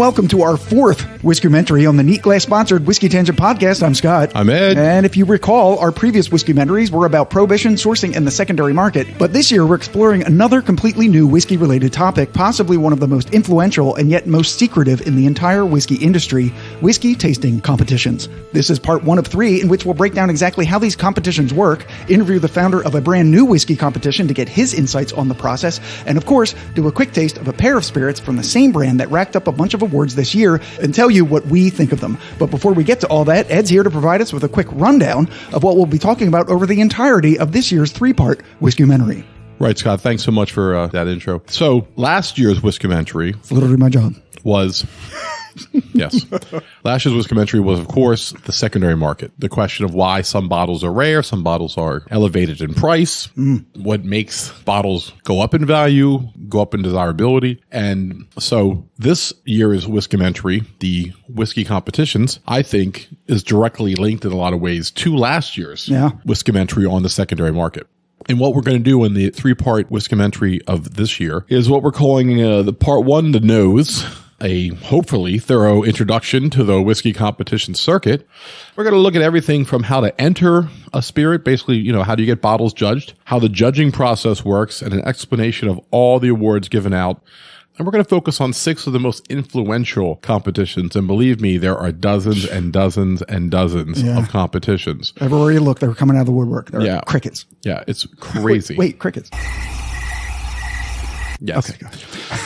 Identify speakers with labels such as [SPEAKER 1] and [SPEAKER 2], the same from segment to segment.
[SPEAKER 1] welcome to our fourth Whiskumentary on the Neat Glass sponsored Whiskey Tangent podcast. I'm Scott.
[SPEAKER 2] I'm Ed.
[SPEAKER 1] And if you recall, our previous Whiskumentaries were about prohibition, sourcing, and the secondary market. But this year, we're exploring another completely new whiskey-related topic, possibly one of the most influential and yet most secretive in the entire whiskey industry, whiskey tasting competitions. This is part 1 of 3, in which we'll break down exactly how these competitions work, interview the founder of a brand new whiskey competition to get his insights on the process, and of course, do a quick taste of a pair of spirits from the same brand that racked up a bunch of awards this year and tell you what we think of them. But before we get to all that, Ed's here to provide us with a quick rundown of what we'll be talking about over the entirety of this year's 3-part Whiskumentary.
[SPEAKER 2] Right, Scott. Thanks so much for that intro. So last year's Whiskumentary
[SPEAKER 1] It's literally my job.
[SPEAKER 2] Was... Yes. Last year's Whiskumentary was, of course, the secondary market. The question of why some bottles are rare, some bottles are elevated in price, what makes bottles go up in value, go up in desirability. And so this year's Whiskumentary, the whiskey competitions, I think is directly linked in a lot of ways to last year's Whiskumentary on the secondary market. And what we're going to do in the 3-part Whiskumentary of this year is what we're calling the part 1, the nose, a hopefully thorough introduction to the whiskey competition circuit. We're going to look at everything from how to enter a spirit, basically, how do you get bottles judged, how the judging process works, and an explanation of all the awards given out. And we're going to focus on 6 of the most influential competitions. And believe me, there are dozens and dozens and dozens of competitions.
[SPEAKER 1] Everywhere you look, they're coming out of the woodwork. They're crickets.
[SPEAKER 2] Yeah, it's crazy.
[SPEAKER 1] Wait, crickets.
[SPEAKER 2] Yes.
[SPEAKER 1] Okay, go ahead.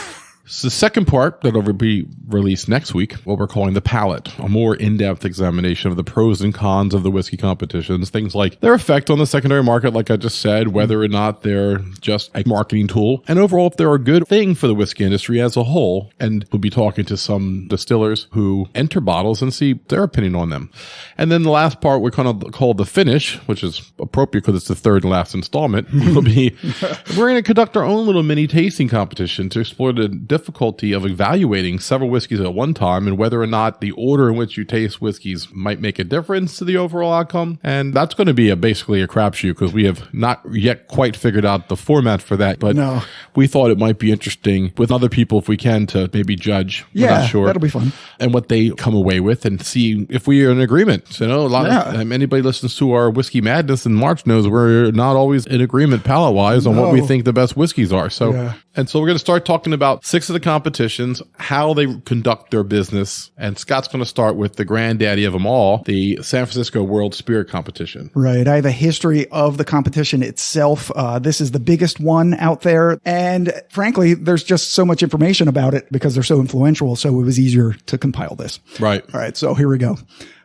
[SPEAKER 2] So the second part that will be released next week, what we're calling the palate, a more in-depth examination of the pros and cons of the whiskey competitions, things like their effect on the secondary market, like I just said, whether or not they're just a marketing tool, and overall if they're a good thing for the whiskey industry as a whole. And we'll be talking to some distillers who enter bottles and see their opinion on them. And then the last part we kind of call the finish, which is appropriate because it's the third and last installment, will be we're going to conduct our own little mini tasting competition to explore the difficulty of evaluating several whiskeys at one time and whether or not the order in which you taste whiskeys might make a difference to the overall outcome. And that's going to be basically a crapshoot because we have not yet quite figured out the format for that. But we thought it might be interesting with other people if we can to maybe judge.
[SPEAKER 1] Yeah,
[SPEAKER 2] not sure,
[SPEAKER 1] that'll be fun.
[SPEAKER 2] And what they come away with and see if we are in agreement. A lot of anybody listens to our Whiskey Madness in March knows we're not always in agreement palate-wise on what we think the best whiskeys are. So, and so we're going to start talking about 6 of the competitions, how they conduct their business. And Scott's going to start with the granddaddy of them all, the San Francisco World Spirit Competition.
[SPEAKER 1] Right. I have a history of the competition itself. This is the biggest one out there. And frankly, there's just so much information about it because they're so influential. So it was easier to compile this.
[SPEAKER 2] Right.
[SPEAKER 1] All right. So here we go.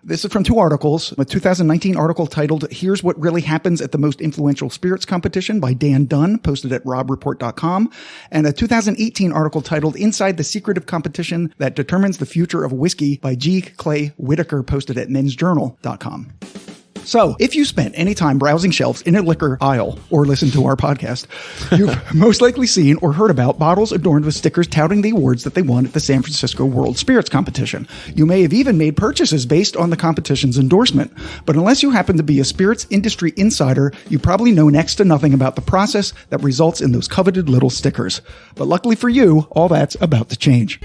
[SPEAKER 1] This is from 2 articles. A 2019 article titled, Here's What Really Happens at the Most Influential Spirits Competition by Dan Dunn, posted at robreport.com. And a 2018 article titled, Inside the Secretive Competition That Determines the Future of Whiskey by G. Clay Whitaker, posted at mensjournal.com. So, if you spent any time browsing shelves in a liquor aisle or listened to our podcast, you've most likely seen or heard about bottles adorned with stickers touting the awards that they won at the San Francisco World Spirits Competition. You may have even made purchases based on the competition's endorsement. But unless you happen to be a spirits industry insider, you probably know next to nothing about the process that results in those coveted little stickers. But luckily for you, all that's about to change.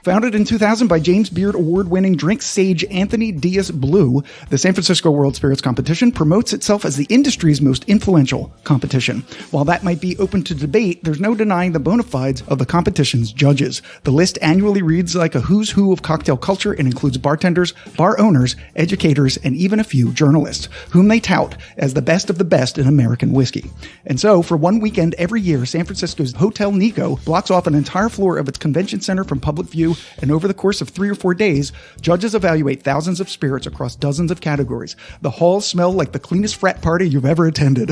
[SPEAKER 1] Founded in 2000 by James Beard Award-winning drink sage Anthony Diaz Blue, the San Francisco World Spirits Competition promotes itself as the industry's most influential competition. While that might be open to debate, there's no denying the bona fides of the competition's judges. The list annually reads like a who's who of cocktail culture and includes bartenders, bar owners, educators, and even a few journalists, whom they tout as the best of the best in American whiskey. And so, for one weekend every year, San Francisco's Hotel Nico blocks off an entire floor of its convention center from public view, and over the course of 3 or 4 days, judges evaluate thousands of spirits across dozens of categories. The halls smell like the cleanest frat party you've ever attended.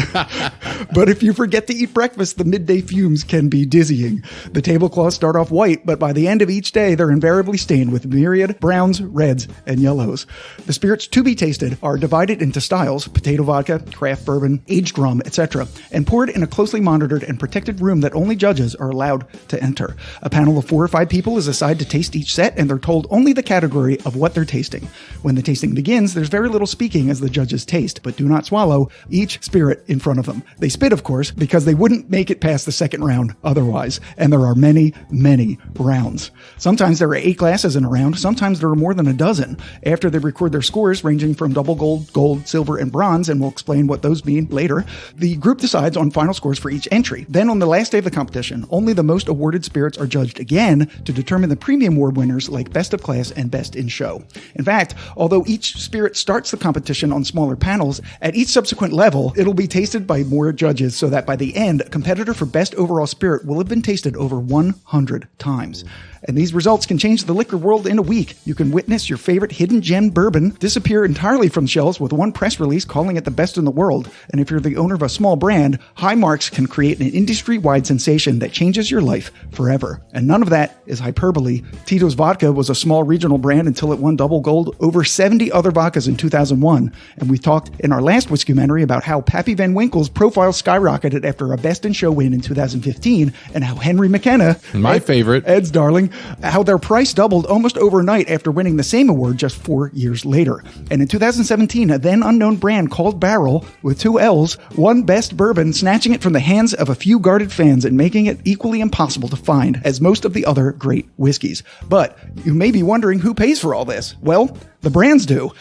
[SPEAKER 1] But if you forget to eat breakfast, the midday fumes can be dizzying. The tablecloths start off white, but by the end of each day, they're invariably stained with myriad browns, reds, and yellows. The spirits to be tasted are divided into styles: potato vodka, craft bourbon, aged rum, etc., and poured in a closely monitored and protected room that only judges are allowed to enter. A panel of 4 or 5 people is assigned to taste each set, and they're told only the category of what they're tasting. When the tasting begins, there's very little speaking as the judges taste, but do not swallow each spirit in front of them. They spit, of course, because they wouldn't make it past the second round otherwise, and there are many, many rounds. Sometimes there are 8 glasses in a round, sometimes there are more than a dozen. After they record their scores, ranging from double gold, gold, silver, and bronze, and we'll explain what those mean later, the group decides on final scores for each entry. Then on the last day of the competition, only the most awarded spirits are judged again to determine the premium award winners like Best of Class and Best in Show. In fact, although each spirit starts the competition on smaller panels, at each subsequent level, it'll be tasted by more judges so that by the end, a competitor for Best Overall Spirit will have been tasted over 100 times. And these results can change the liquor world in a week. You can witness your favorite hidden gem bourbon disappear entirely from shelves with one press release calling it the best in the world. And if you're the owner of a small brand, high marks can create an industry-wide sensation that changes your life forever. And none of that is hyperbole. Tito's Vodka was a small regional brand until it won double gold over 70 other vodkas in 2001. And we talked in our last Whiskumentary about how Pappy Van Winkle's profile skyrocketed after a Best in Show win in 2015, and how Henry McKenna,
[SPEAKER 2] my favorite,
[SPEAKER 1] Ed's darling, how their price doubled almost overnight after winning the same award just 4 years later. And in 2017, a then unknown brand called Barrell, with 2 L's, won Best Bourbon, snatching it from the hands of a few guarded fans and making it equally impossible to find as most of the other great whiskeys. But you may be wondering who pays for all this. Well, the brands do.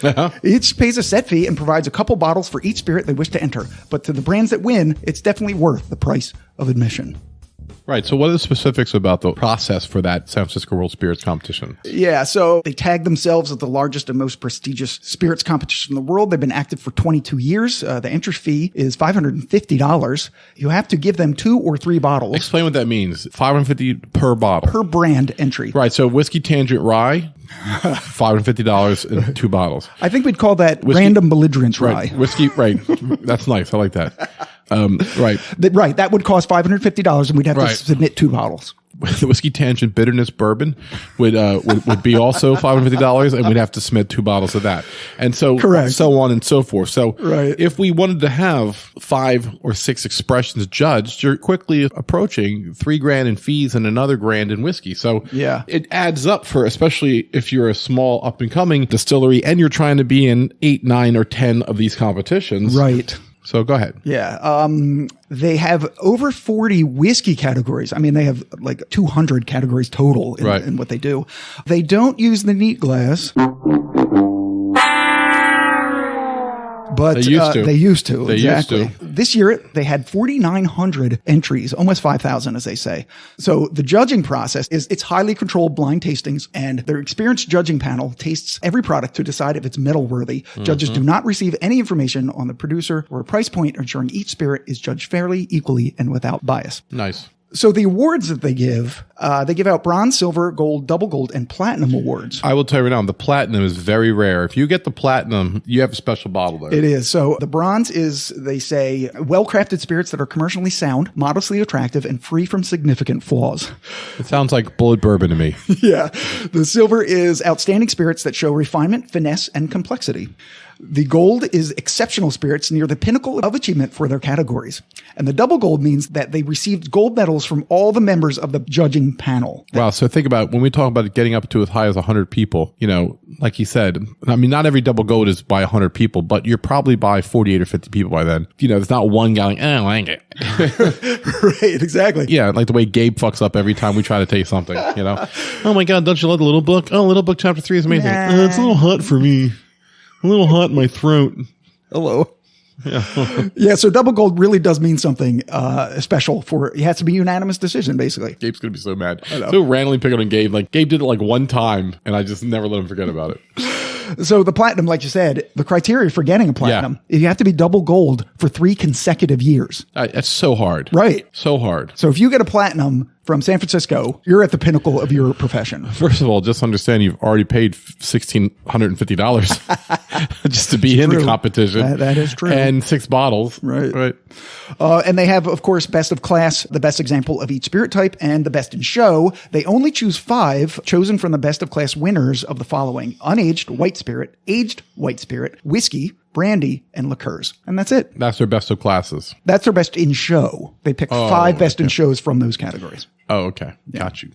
[SPEAKER 1] Each pays a set fee and provides a couple bottles for each spirit they wish to enter. But to the brands that win, it's definitely worth the price of admission.
[SPEAKER 2] Right. So what are the specifics about the process for that San Francisco World Spirits competition?
[SPEAKER 1] Yeah. So they tag themselves as the largest and most prestigious spirits competition in the world. They've been active for 22 years. The entry fee is $550. You have to give them 2 or 3 bottles.
[SPEAKER 2] Explain what that means. $550 per bottle.
[SPEAKER 1] Per brand entry.
[SPEAKER 2] Right. So Whiskey Tangent Rye, $550 in 2 bottles.
[SPEAKER 1] I think we'd call that random belligerence rye.
[SPEAKER 2] Right. Whiskey, right. That's nice. I like that. Right.
[SPEAKER 1] Right. That would cost $550 and we'd have to submit 2 bottles.
[SPEAKER 2] The Whiskey Tangent Bitterness Bourbon would be also $550, and we'd have to submit 2 bottles of that. And so, so on and so forth. So if we wanted to have 5 or 6 expressions judged, you're quickly approaching $3,000 in fees and another $1,000 in whiskey. So it adds up for, especially if you're a small up and coming distillery and you're trying to be in 8, 9, or 10 of these competitions.
[SPEAKER 1] Right.
[SPEAKER 2] So go ahead.
[SPEAKER 1] Yeah. They have over 40 whiskey categories. I mean, they have like 200 categories total in what they do. They don't use the neat glass. But they used to. Exactly. This year, they had 4,900 entries, almost 5,000, as they say. So the judging process it's highly controlled blind tastings, and their experienced judging panel tastes every product to decide if it's medal worthy. Judges do not receive any information on the producer or a price point, ensuring each spirit is judged fairly, equally, and without bias.
[SPEAKER 2] Nice.
[SPEAKER 1] So the awards that they give out bronze, silver, gold, double gold, and platinum awards.
[SPEAKER 2] I will tell you right now, the platinum is very rare. If you get the platinum, you have a special bottle there.
[SPEAKER 1] It is. So the bronze is, they say, well-crafted spirits that are commercially sound, modestly attractive, and free from significant flaws.
[SPEAKER 2] It sounds like Bulleit bourbon to me.
[SPEAKER 1] Yeah. The silver is outstanding spirits that show refinement, finesse, and complexity. The gold is exceptional spirits near the pinnacle of achievement for their categories. And the double gold means that they received gold medals from all the members of the judging panel.
[SPEAKER 2] Wow. So think about when we talk about getting up to as high as 100 people, you know, like you said, I mean, not every double gold is by 100 people, but you're probably by 48 or 50 people by then. You know, there's not one guy like, I like it.
[SPEAKER 1] Right. Exactly.
[SPEAKER 2] Yeah. Like the way Gabe fucks up every time we try to taste something, you know? Oh my God. Don't you love the Little Book? Oh, Little Book chapter 3 is amazing. It's a little hot for me. A little hot in my throat.
[SPEAKER 1] Hello. Yeah, so double gold really does mean something special it has to be a unanimous decision, basically.
[SPEAKER 2] Gabe's going to be so mad. So randomly pick on Gabe. Like, Gabe did it like one time, and I just never let him forget about it.
[SPEAKER 1] So the platinum, like you said, the criteria for getting a platinum, you have to be double gold for 3 consecutive years.
[SPEAKER 2] That's so hard.
[SPEAKER 1] Right.
[SPEAKER 2] So hard.
[SPEAKER 1] So if you get a platinum from San Francisco, you're at the pinnacle of your profession.
[SPEAKER 2] First of all, just understand you've already paid $1,650 just to be in the competition.
[SPEAKER 1] That is true.
[SPEAKER 2] And 6 bottles.
[SPEAKER 1] Right. And they have, of course, best of class, the best example of each spirit type, and the best in show. They only choose 5 chosen from the best of class winners of the following: unaged white spirit, aged white spirit, whiskey, brandy, and liqueurs. And that's it.
[SPEAKER 2] That's their best of classes.
[SPEAKER 1] That's their best in show. They picked 5 best in shows from those categories.
[SPEAKER 2] Oh, okay. Got you.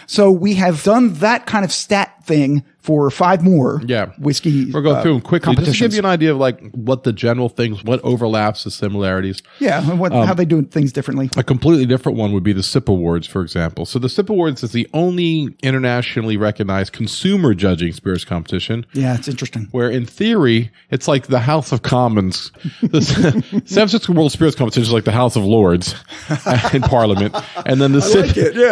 [SPEAKER 1] So we have done that kind of stat thing for 5 more whiskey
[SPEAKER 2] We'll go through them quickly just to give you an idea of like what the general things, what overlaps, the similarities.
[SPEAKER 1] Yeah, and how they do things differently.
[SPEAKER 2] A completely different one would be the SIP Awards, for example. So the SIP Awards is the only internationally recognized consumer judging spirits competition.
[SPEAKER 1] Yeah, it's interesting.
[SPEAKER 2] Where in theory, it's like the House of Commons. The San Francisco World Spirits Competition is like the House of Lords in Parliament. And then the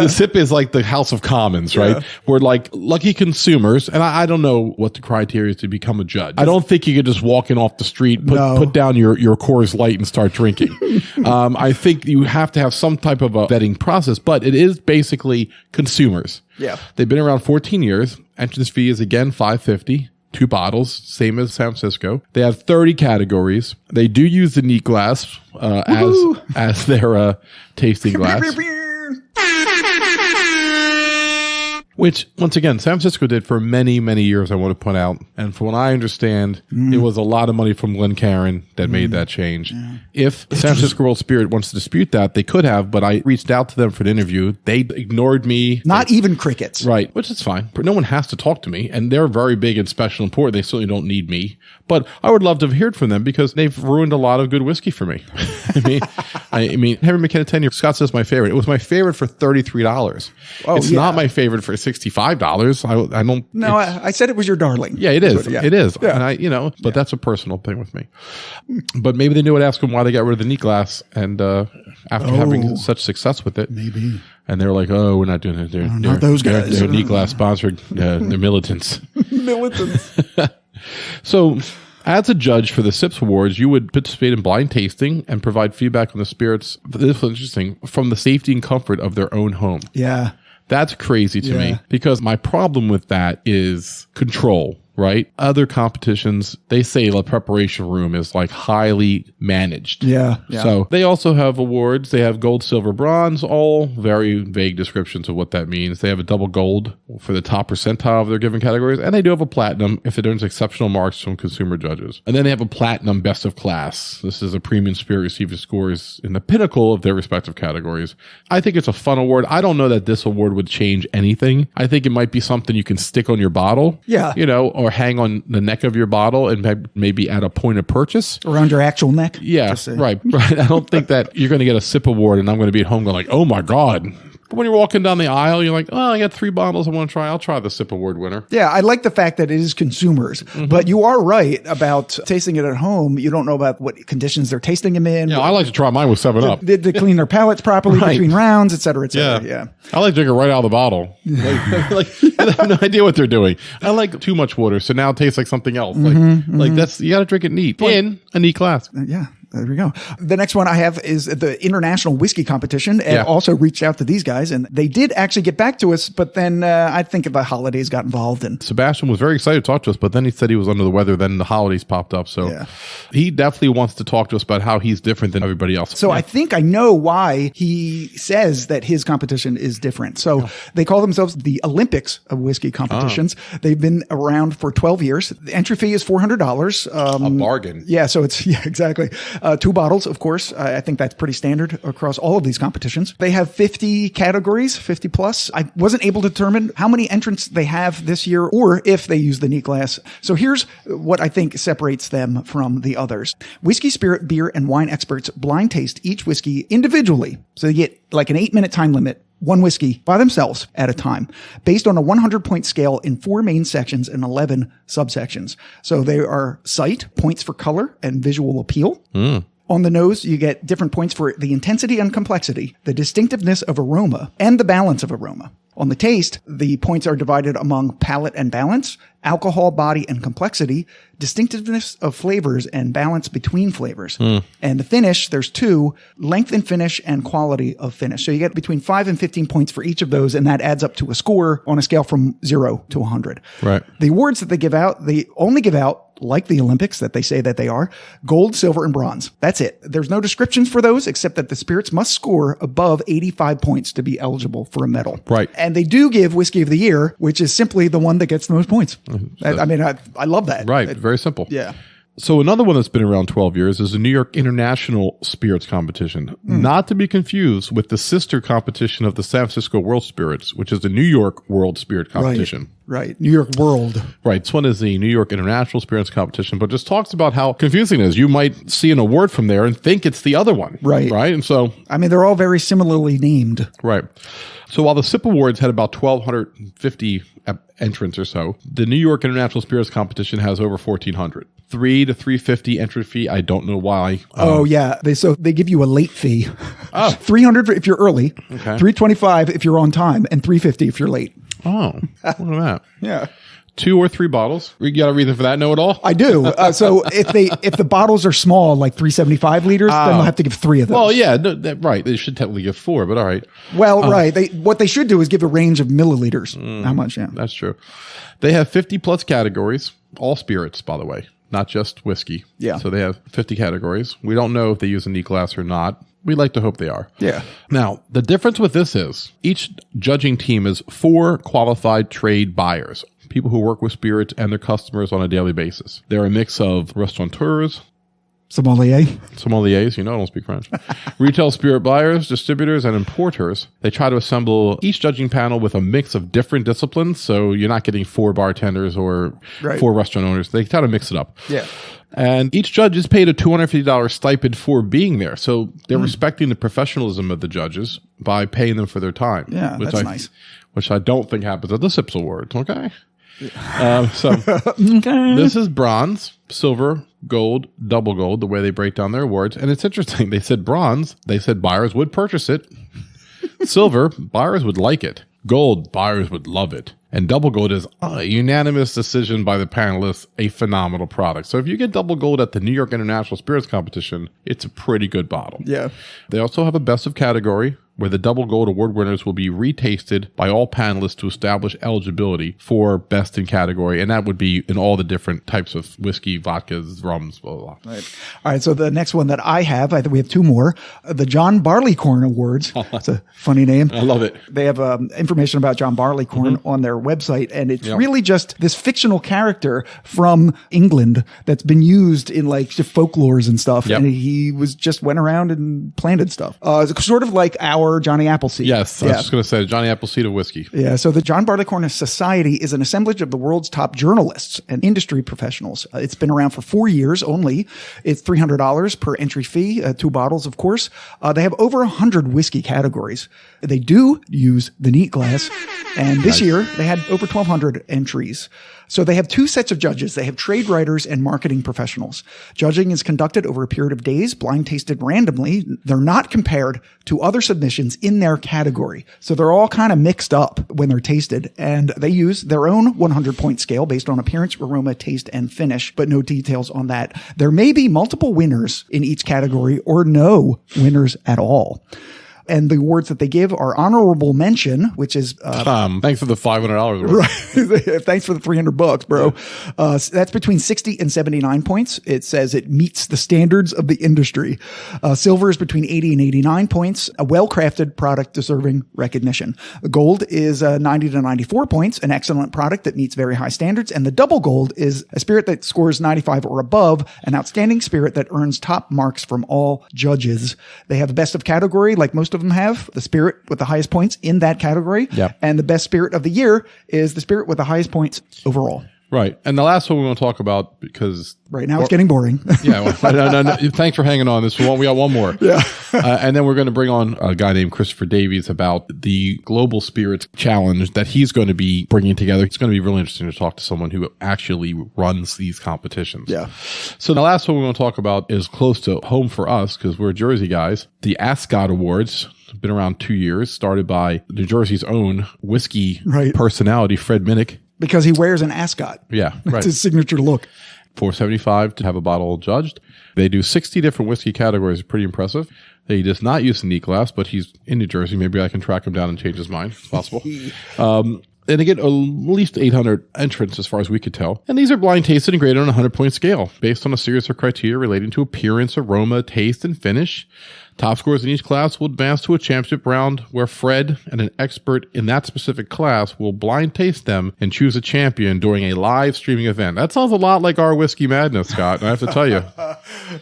[SPEAKER 2] SIP is like the House of Commons, right? We're like lucky consumers. And I don't know what the criteria is to become a judge. I don't think you could just walk in off the street, put down your Coors Light and start drinking. I think you have to have some type of a vetting process, but it is basically consumers.
[SPEAKER 1] Yeah.
[SPEAKER 2] They've been around 14 years. Entrance fee is again $5.50. 2 bottles, same as San Francisco. They have 30 categories. They do use the neat glass as their tasting glass. Which, once again, San Francisco did for many, many years, I want to point out. And from what I understand, it was a lot of money from Glencairn that made that change. Yeah. If San Francisco World Spirit wants to dispute that, they could have, but I reached out to them for an interview. They ignored me.
[SPEAKER 1] Not even crickets.
[SPEAKER 2] Right, which is fine. But no one has to talk to me. And they're very big and special and important. They certainly don't need me. But I would love to have heard from them because they've ruined a lot of good whiskey for me. I mean, Henry McKenna 10 year Scott says my favorite. It was my favorite for $33. It's not my favorite for $65. I don't.
[SPEAKER 1] No, I said it was your darling.
[SPEAKER 2] Yeah, it is. It is. Yeah. And but that's a personal thing with me. But maybe they knew I'd ask them why they got rid of the neat glass. And after having such success with it,
[SPEAKER 1] maybe.
[SPEAKER 2] And they're like, oh, we're not doing it. They're
[SPEAKER 1] not those guys.
[SPEAKER 2] They're neat glass sponsored. They're militants.
[SPEAKER 1] Militants.
[SPEAKER 2] So, as a judge for the SIPS Awards, you would participate in blind tasting and provide feedback on the spirits. This was interesting, from the safety and comfort of their own home.
[SPEAKER 1] Yeah.
[SPEAKER 2] That's crazy to me because my problem with that is control. Right? Other competitions, they say the preparation room is like highly managed.
[SPEAKER 1] Yeah.
[SPEAKER 2] So they also have awards. They have gold, silver, bronze, all very vague descriptions of what that means. They have a double gold for the top percentile of their given categories. And they do have a platinum if it earns exceptional marks from consumer judges. And then they have a platinum best of class. This is a premium spirit receiving scores in the pinnacle of their respective categories. I think it's a fun award. I don't know that this award would change anything. I think it might be something you can stick on your bottle.
[SPEAKER 1] Yeah.
[SPEAKER 2] Or hang on the neck of your bottle and maybe at a point of purchase.
[SPEAKER 1] Around your actual neck?
[SPEAKER 2] Yeah, right. I don't think that you're going to get a SIP award and I'm going to be at home going like, oh my God. But when you're walking down the aisle, you're like, oh, I got 3 bottles I want to try. I'll try the SIP Award winner.
[SPEAKER 1] Yeah, I like the fact that it is consumers. But you are right about tasting it at home. You don't know about what conditions they're tasting them in.
[SPEAKER 2] Yeah, I like to try mine with 7-Up.
[SPEAKER 1] Did they clean their palates properly between rounds, et cetera, et cetera. Yeah.
[SPEAKER 2] I like to drink it right out of the bottle. Like I have no idea what they're doing. I like too much water, so now it tastes like something else. Like that's, you got to drink it neat in a neat glass.
[SPEAKER 1] Yeah. There we go. The next one I have is the International Whiskey Competition, and also reached out to these guys, and they did actually get back to us, but then I think the holidays got involved. And
[SPEAKER 2] Sebastian was very excited to talk to us, but then he said he was under the weather. Then the holidays popped up, so he definitely wants to talk to us about how he's different than everybody else.
[SPEAKER 1] So I think I know why he says that his competition is different. So they call themselves the Olympics of whiskey competitions. They've been around for 12 years. The entry fee is $400.
[SPEAKER 2] A bargain.
[SPEAKER 1] Yeah, so it's exactly. 2 bottles, of course. I think that's pretty standard across all of these competitions. They have 50 categories, 50 plus. I wasn't able to determine how many entrants they have this year or if they use the neat glass. So here's what I think separates them from the others. Whiskey, spirit, beer, and wine experts blind taste each whiskey individually. So you get like an 8-minute time limit. 1 whiskey by themselves at a time, based on a 100-point scale in 4 main sections and 11 subsections. So they are sight, points for color and visual appeal. On the nose, you get different points for the intensity and complexity, the distinctiveness of aroma, and the balance of aroma. On the taste, the points are divided among palate and balance, alcohol, body, and complexity, distinctiveness of flavors, and balance between flavors. And the finish, there's 2, length and finish and quality of finish. So you get between 5 and 15 points for each of those, and that adds up to a score on a scale from 0 to 100.
[SPEAKER 2] Right.
[SPEAKER 1] The awards that they only give out, like the Olympics that they say that they are, gold, silver, and bronze. That's it. There's no descriptions for those except that the spirits must score above 85 points to be eligible for a medal.
[SPEAKER 2] Right.
[SPEAKER 1] And they do give Whiskey of the Year, which is simply the one that gets the most points. I mean, I love that.
[SPEAKER 2] Right. Very simple.
[SPEAKER 1] Yeah.
[SPEAKER 2] So another one that's been around 12 years is the New York International Spirits Competition, not to be confused with the sister competition of the San Francisco World Spirits, which is the New York World Spirit Competition.
[SPEAKER 1] Right. New York World.
[SPEAKER 2] Right. This one is the New York International Spirits Competition, but just talks about how confusing it is. You might see an award from there and think it's the other one.
[SPEAKER 1] Right.
[SPEAKER 2] Right. And so,
[SPEAKER 1] I mean, they're all very similarly named.
[SPEAKER 2] Right. So while the SIP Awards had about 1,250 entrants or so, the New York International Spirits Competition has over 1,400. $3 to $350 entry fee. I don't know why.
[SPEAKER 1] Yeah. They give you a late fee.
[SPEAKER 2] Oh.
[SPEAKER 1] $300 if you're early,
[SPEAKER 2] Okay.
[SPEAKER 1] $325 if you're on time, and $350 if you're late.
[SPEAKER 2] Oh, look at that.
[SPEAKER 1] Yeah.
[SPEAKER 2] 2 or 3 bottles. We got a reason for that? Know it all?
[SPEAKER 1] I do. So if the bottles are small, like 375 liters, then they'll have to give 3 of those.
[SPEAKER 2] Well, yeah, right. They should technically give 4, but all right.
[SPEAKER 1] Well, right. What they should do is give a range of milliliters. How much? Yeah.
[SPEAKER 2] That's true. They have 50 plus categories, all spirits, by the way, not just whiskey.
[SPEAKER 1] Yeah.
[SPEAKER 2] So they have 50 categories. We don't know if they use a neat glass or not. We like to hope they are.
[SPEAKER 1] Yeah.
[SPEAKER 2] Now, the difference with this is each judging team is 4 qualified trade buyers, people who work with spirits and their customers on a daily basis. They're a mix of restaurateurs, sommeliers, I don't speak French, retail spirit buyers, distributors, and importers. They try to assemble each judging panel with a mix of different disciplines, so you're not getting 4 bartenders or 4 restaurant owners. They try to mix it up.
[SPEAKER 1] Yeah.
[SPEAKER 2] And each judge is paid a $250 stipend for being there. So they're respecting the professionalism of the judges by paying them for their time.
[SPEAKER 1] Yeah, that's nice.
[SPEAKER 2] Which I don't think happens at the SIPS Awards, okay? This is bronze, silver, gold, double gold, the way they break down their awards. And it's interesting. They said bronze. They said buyers would purchase it. Silver, buyers would like it. Gold, buyers would love it. And double gold is a unanimous decision by the panelists, a phenomenal product. So if you get double gold at the New York International Spirits Competition, it's a pretty good bottle.
[SPEAKER 1] Yeah.
[SPEAKER 2] They also have a best of category where the double gold award winners will be retasted by all panelists to establish eligibility for best in category. And that would be in all the different types of whiskey, vodkas, rums, blah, blah, blah.
[SPEAKER 1] Right. All right. So the next one that I think we have 2 more. The John Barleycorn Awards. It's a funny name.
[SPEAKER 2] I love it.
[SPEAKER 1] They have information about John Barleycorn on their website. And it's really just this fictional character from England that's been used in like folklores and stuff.
[SPEAKER 2] Yep.
[SPEAKER 1] And he just went around and planted stuff. Sort of like our Johnny Appleseed.
[SPEAKER 2] Yes, I was just going to say Johnny Appleseed of whiskey.
[SPEAKER 1] Yeah, so the John Barleycorn Society is an assemblage of the world's top journalists and industry professionals. It's been around for 4 years only. It's $300 per entry fee, 2 bottles, of course. They have over 100 whiskey categories. They do use the neat glass, and this year they had over 1,200 entries. So they have 2 sets of judges. They have trade writers and marketing professionals. Judging is conducted over a period of days, blind tasted randomly. They're not compared to other submissions in their category. So they're all kind of mixed up when they're tasted, and they use their own 100-point scale based on appearance, aroma, taste, and finish, but no details on that. There may be multiple winners in each category or no winners at all. And the awards that they give are honorable mention, which is
[SPEAKER 2] thanks for the $500.
[SPEAKER 1] Right. Thanks for the $300, bro. That's between 60 and 79 points. It says it meets the standards of the industry. Silver is between 80 and 89 points. A well-crafted product deserving recognition. Gold is 90 to 94 points, an excellent product that meets very high standards. And the double gold is a spirit that scores 95 or above, an outstanding spirit that earns top marks from all judges. They have a best of category, like most of them have, the spirit with the highest points in that category.
[SPEAKER 2] Yep.
[SPEAKER 1] And the best spirit of the year is the spirit with the highest points overall.
[SPEAKER 2] Right. And the last one we want to talk about, because
[SPEAKER 1] right now it's getting boring.
[SPEAKER 2] Yeah. Well, no, thanks for hanging on. We got one more.
[SPEAKER 1] Yeah.
[SPEAKER 2] And then we're going to bring on a guy named Christopher Davies about the Global Spirits Challenge that he's going to be bringing together. It's going to be really interesting to talk to someone who actually runs these competitions.
[SPEAKER 1] Yeah.
[SPEAKER 2] So the last one we want to talk about is close to home for us because we're Jersey guys. The ASCOT Awards. Been around 2 years, started by New Jersey's own whiskey personality, Fred Minnick.
[SPEAKER 1] Because he wears an ascot.
[SPEAKER 2] Yeah, right.
[SPEAKER 1] It's his signature look.
[SPEAKER 2] $475 to have a bottle judged. They do 60 different whiskey categories. Pretty impressive. He does not use the neat glass, but he's in New Jersey. Maybe I can track him down and change his mind. It's possible. And they get at least 800 entrants as far as we could tell. And these are blind tasted and graded on a 100-point scale based on a series of criteria relating to appearance, aroma, taste, and finish. Top scores in each class will advance to a championship round where Fred and an expert in that specific class will blind taste them and choose a champion during a live streaming event. That sounds a lot like our Whiskey Madness, Scott, I have to tell you.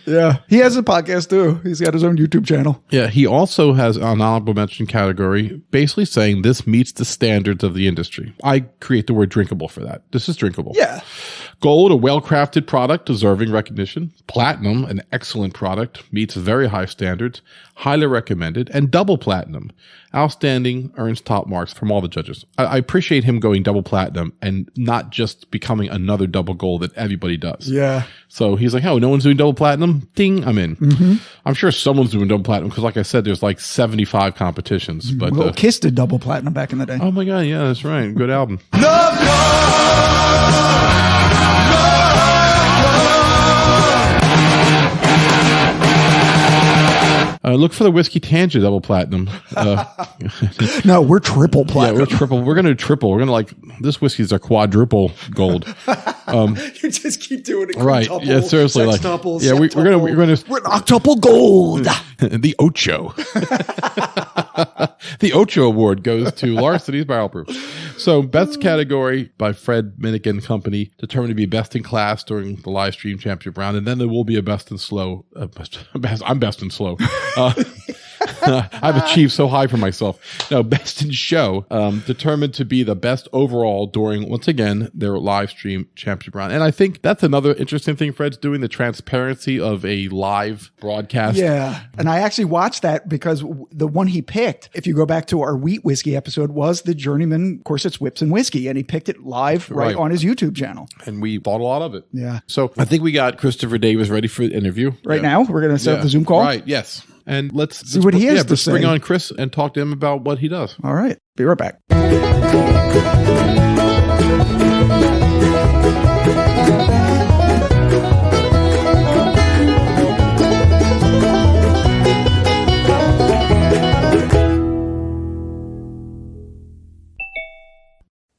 [SPEAKER 1] Yeah. He has a podcast too. He's got his own YouTube channel.
[SPEAKER 2] Yeah, he also has an honorable mention category basically saying this meets the standards of the industry. I create the word drinkable for that. This is drinkable.
[SPEAKER 1] Yeah.
[SPEAKER 2] Gold, a well-crafted product deserving recognition. Platinum, an excellent product, meets very high standards, highly recommended. And double platinum, outstanding, earns top marks from all the judges. I appreciate him going double platinum and not just becoming another double gold that everybody does.
[SPEAKER 1] Yeah.
[SPEAKER 2] So he's like, oh, no one's doing double platinum? Ding, I'm in. Mm-hmm. I'm sure someone's doing double platinum because, like I said, there's like 75 competitions. But
[SPEAKER 1] well, Kiss did double platinum back in the day.
[SPEAKER 2] Oh my God, yeah, that's right. Good album. Look for the Whiskey Tangent double platinum.
[SPEAKER 1] No, we're triple platinum.
[SPEAKER 2] Yeah, we're triple. We're going to triple. We're going to this whiskey's a quadruple gold.
[SPEAKER 1] You just keep doing it.
[SPEAKER 2] Right. Yeah, seriously. We're going to
[SPEAKER 1] we're an octuple gold.
[SPEAKER 2] The Ocho. The Ocho Award goes to Larceny's Barrel Proof. So, best category by Fred Minnick and Company, determined to be best in class during the live stream championship round. And then there will be a best in slow. I'm best in slow. I've achieved so high for myself. No, best in show, determined to be the best overall during, once again, their live stream championship round. And I think that's another interesting thing Fred's doing, the transparency of a live broadcast.
[SPEAKER 1] Yeah. And I actually watched that because the one he picked, if you go back to our wheat whiskey episode, was the Journeyman Corsets, Whips, and Whiskey. And he picked it live right on his YouTube channel.
[SPEAKER 2] And we bought a lot of it.
[SPEAKER 1] Yeah.
[SPEAKER 2] So I think we got Christopher Davies ready for the interview.
[SPEAKER 1] Right now, we're going to set up the Zoom call.
[SPEAKER 2] Right. Yes. And let's
[SPEAKER 1] see what he has to say.
[SPEAKER 2] Bring on Chris and talk to him about what he does.
[SPEAKER 1] All right. Be right back.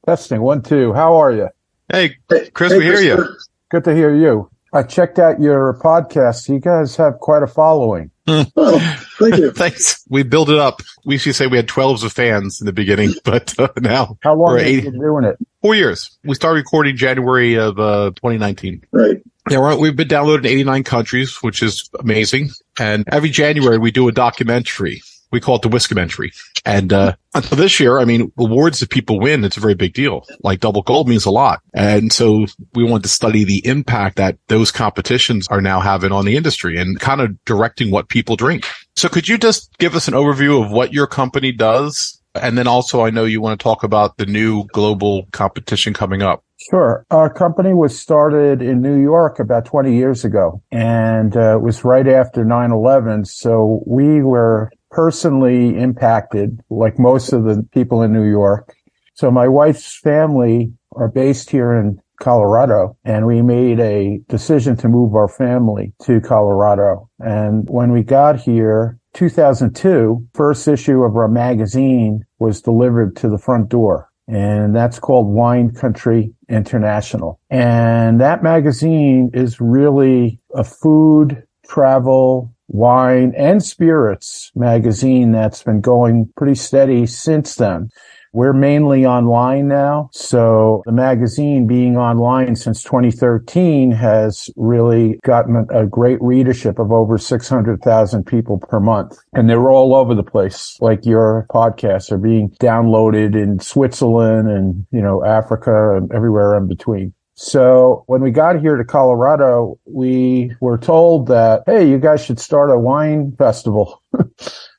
[SPEAKER 3] Testing 1, 2. How are you?
[SPEAKER 4] Hey, Chris, we hear you.
[SPEAKER 3] Good to hear you. I checked out your podcast. You guys have quite a following.
[SPEAKER 4] Oh, thank you. Thanks. We built it up. We used to say we had 12s of fans in the beginning, but now
[SPEAKER 3] how long have you been doing it?
[SPEAKER 4] 4 years. We started recording January of 2019.
[SPEAKER 3] Right.
[SPEAKER 4] Yeah, we've been downloaded in 89 countries, which is amazing. And every January we do a documentary. We call it the Whiskumentary. And until this year, I mean, awards that people win, it's a very big deal. Like double gold means a lot. And so we wanted to study the impact that those competitions are now having on the industry and kind of directing what people drink. So could you just give us an overview of what your company does? And then also, I know you want to talk about the new global competition coming up.
[SPEAKER 3] Sure. Our company was started in New York about 20 years ago, and it was right after 9/11. So we were personally impacted, like most of the people in New York. So my wife's family are based here in Colorado, and we made a decision to move our family to Colorado. And when we got here, 2002, first issue of our magazine was delivered to the front door. And that's called Wine Country International. And that magazine is really a food, travel, wine, and spirits magazine that's been going pretty steady since then. We're mainly online now. So the magazine being online since 2013 has really gotten a great readership of over 600,000 people per month. And they're all over the place. Like your podcasts are being downloaded in Switzerland and, Africa and everywhere in between. So when we got here to Colorado, we were told that, hey, you guys should start a wine festival.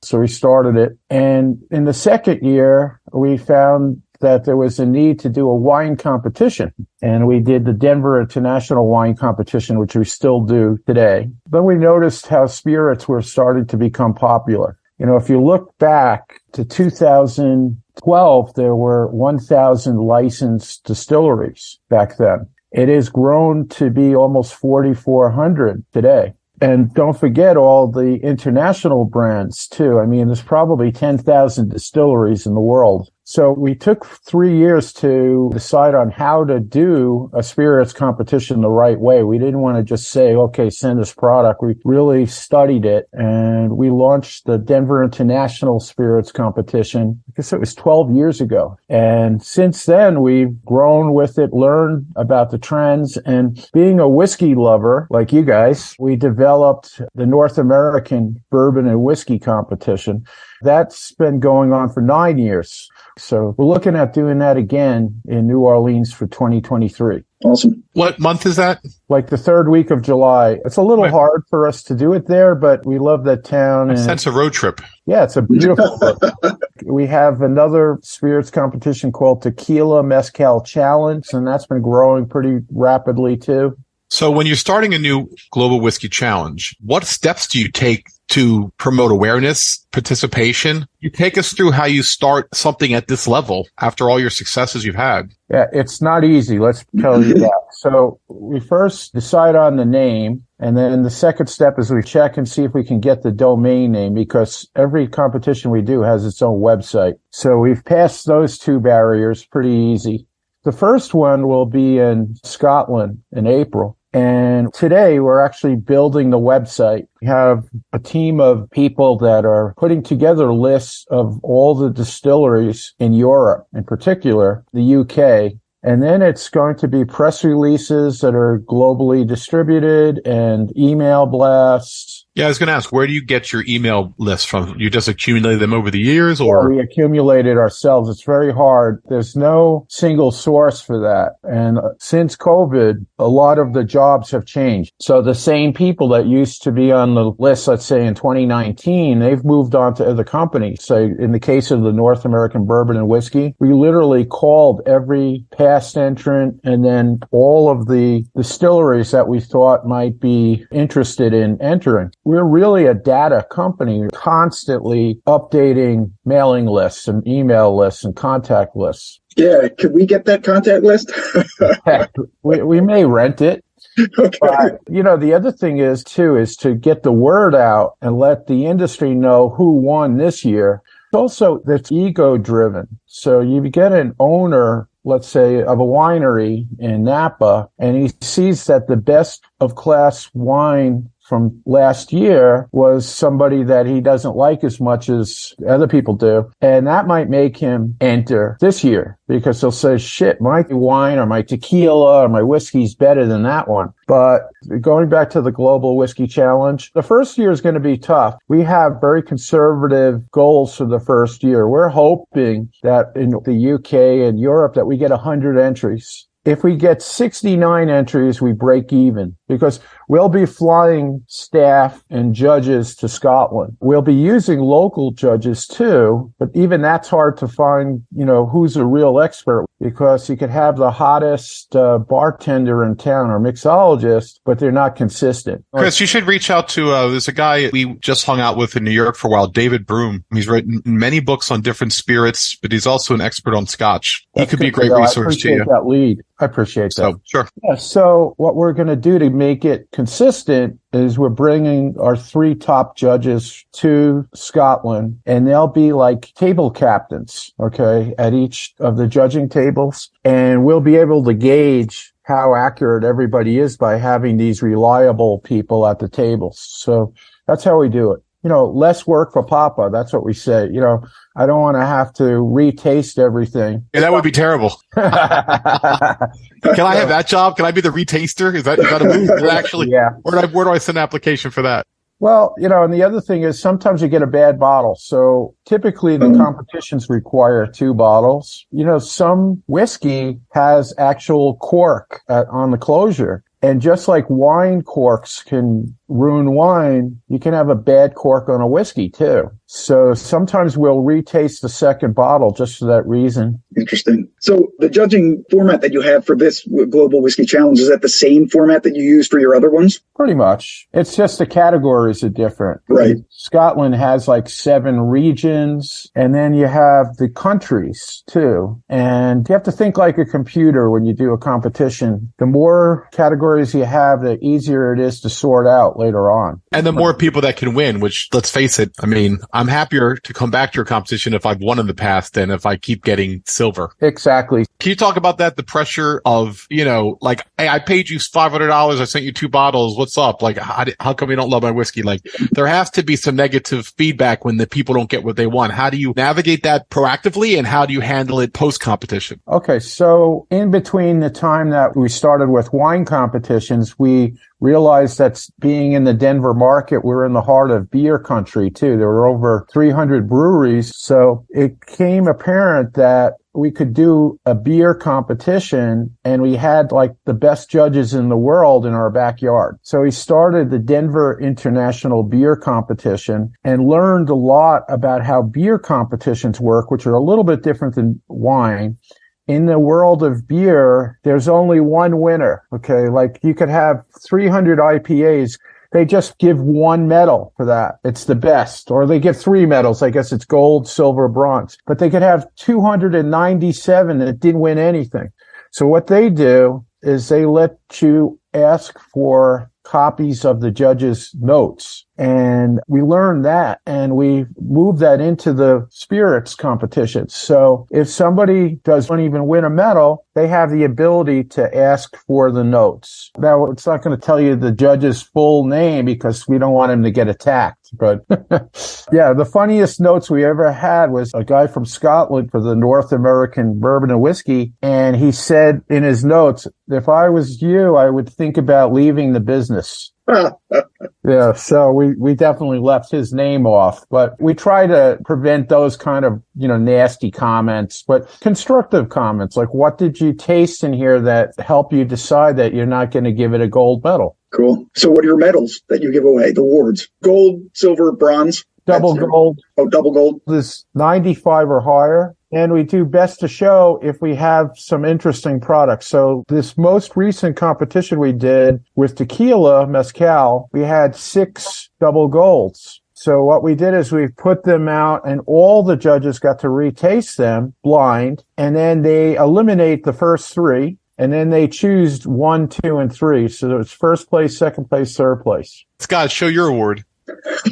[SPEAKER 3] So we started it. And in the second year, we found that there was a need to do a wine competition. And we did the Denver International Wine Competition, which we still do today. Then we noticed how spirits were starting to become popular. If you look back to 2012, there were 1,000 licensed distilleries back then. It has grown to be almost 4,400 today. And don't forget all the international brands too. I mean, there's probably 10,000 distilleries in the world. So we took 3 years to decide on how to do a spirits competition the right way. We didn't want to just say, okay, send us product. We really studied it, and we launched the Denver International Spirits Competition. I guess it was 12 years ago. And since then, we've grown with it, learned about the trends, and being a whiskey lover like you guys, we developed the North American Bourbon and Whiskey Competition. That's been going on for 9 years. So we're looking at doing that again in New Orleans for 2023.
[SPEAKER 5] Awesome.
[SPEAKER 4] What month is that?
[SPEAKER 3] Like the third week of July. It's a little hard for us to do it there, but we love that town. And
[SPEAKER 4] Sense a road trip.
[SPEAKER 3] yeah, it's a beautiful book. We have another spirits competition called Tequila Mezcal Challenge, and that's been growing pretty rapidly too.
[SPEAKER 4] So when you're starting a new Global Whiskey Challenge, what steps do you take to promote awareness, participation? You take us through how you start something at this level after all your successes you've had.
[SPEAKER 3] Yeah, it's not easy. Let's tell you that. So we first decide on the name, and then the second step is we check and see if we can get the domain name, because every competition we do has its own website. So we've passed those two barriers pretty easy. The first one will be in Scotland in April. And today we're actually building the website. We have a team of people that are putting together lists of all the distilleries in Europe, in particular the UK. And then it's going to be press releases that are globally distributed and email blasts.
[SPEAKER 4] Yeah, I was going to ask, where do you get your email list from? You just accumulate them over the years, or?
[SPEAKER 3] We accumulate it ourselves. It's very hard. There's no single source for that. And since COVID, a lot of the jobs have changed. So the same people that used to be on the list, let's say in 2019, they've moved on to other companies. So in the case of the North American Bourbon and Whiskey, we literally called every past entrant and then all of the distilleries that we thought might be interested in entering. We're really a data company, constantly updating mailing lists and email lists and contact lists.
[SPEAKER 5] Yeah, could we get that contact list?
[SPEAKER 3] we may rent it.
[SPEAKER 5] Okay.
[SPEAKER 3] But, the other thing is to get the word out and let the industry know who won this year. Also, that's ego-driven. So you get an owner, let's say, of a winery in Napa, and he sees that the best of class wine from last year was somebody that he doesn't like as much as other people do. And that might make him enter this year, because he'll say, shit, my wine or my tequila or my whiskey's better than that one. But going back to the Global Whiskey Challenge, the first year is going to be tough. We have very conservative goals for the first year. We're hoping that in the UK and Europe that we get 100 entries. If we get 69 entries, we break even, because we'll be flying staff and judges to Scotland. We'll be using local judges too, but even that's hard to find, who's a real expert, because you could have the hottest bartender in town or mixologist, but they're not consistent.
[SPEAKER 4] Chris, you should reach out to, there's a guy we just hung out with in New York for a while, David Broom. He's written many books on different spirits, but he's also an expert on Scotch. He could be a great resource to you.
[SPEAKER 3] That lead. I appreciate that.
[SPEAKER 4] So, sure.
[SPEAKER 3] Yeah, so what we're going to do to make it consistent is we're bringing our 3 top judges to Scotland, and they'll be like table captains, okay, at each of the judging tables. And we'll be able to gauge how accurate everybody is by having these reliable people at the tables. So that's how we do it. Less work for Papa. That's what we say. I don't want to have to retaste everything.
[SPEAKER 4] Yeah, that would be terrible. Can I have that job? Can I be the retaster? Is that a move? Actually,
[SPEAKER 3] yeah.
[SPEAKER 4] Where do I send an application for that?
[SPEAKER 3] Well, and the other thing is sometimes you get a bad bottle. So typically the competitions require 2 bottles. Some whiskey has actual cork on the closure. And just like wine corks can ruin wine, you can have a bad cork on a whiskey too. So sometimes we'll retaste the second bottle just for that reason.
[SPEAKER 5] Interesting. So the judging format that you have for this Global Whiskey Challenge, is that the same format that you use for your other ones?
[SPEAKER 3] Pretty much. It's just the categories are different.
[SPEAKER 5] Right.
[SPEAKER 3] Scotland has like 7 regions, and then you have the countries too. And you have to think like a computer when you do a competition. The more categories you have, the easier it is to sort out out later on.
[SPEAKER 4] And the more people that can win, which, let's face it, I mean, I'm happier to come back to your competition if I've won in the past than if I keep getting silver.
[SPEAKER 3] Exactly.
[SPEAKER 4] Can you talk about that? The pressure of, you know, like, hey, I paid you $500. I sent you 2 bottles. What's up? Like, how come you don't love my whiskey? Like, there has to be some negative feedback when the people don't get what they want. How do you navigate that proactively, and how do you handle it post-competition?
[SPEAKER 3] Okay, so in between the time that we started with wine competitions, we realized that being in the Denver market, we're in the heart of beer country too. There were over 300 breweries. So it became apparent that we could do a beer competition, and we had like the best judges in the world in our backyard. So we started the Denver International Beer Competition and learned a lot about how beer competitions work, which are a little bit different than wine. In the world of beer, there's only one winner. Okay. Like you could have 300 IPAs. They just give one medal for that. It's the best. Or they give 3 medals. I guess it's gold, silver, bronze. But they could have 297 that didn't win anything. So what they do is they let you ask for copies of the judges' notes. And we learned that, and we moved that into the spirits competition. So if somebody doesn't even win a medal, they have the ability to ask for the notes. Now, it's not going to tell you the judge's full name because we don't want him to get attacked. But yeah, the funniest notes we ever had was a guy from Scotland for the North American Bourbon and Whiskey. And he said in his notes, if I was you, I would think about leaving the business. Yeah, so we definitely left his name off, but we try to prevent those kind of, nasty comments, but constructive comments, like what did you taste in here that help you decide that you're not going to give it a gold medal?
[SPEAKER 5] Cool. So what are your medals that you give away? The awards? Gold, silver, bronze?
[SPEAKER 3] Double gold.
[SPEAKER 5] Oh, double gold.
[SPEAKER 3] This 95 or higher. And we do best to show if we have some interesting products. So this most recent competition we did with tequila, mezcal, we had 6 double golds. So what we did is we put them out, and all the judges got to retaste them blind, and then they eliminate the first 3, and then they choose 1, 2, and 3. So it's first place, second place, third place.
[SPEAKER 4] Scott, show your award.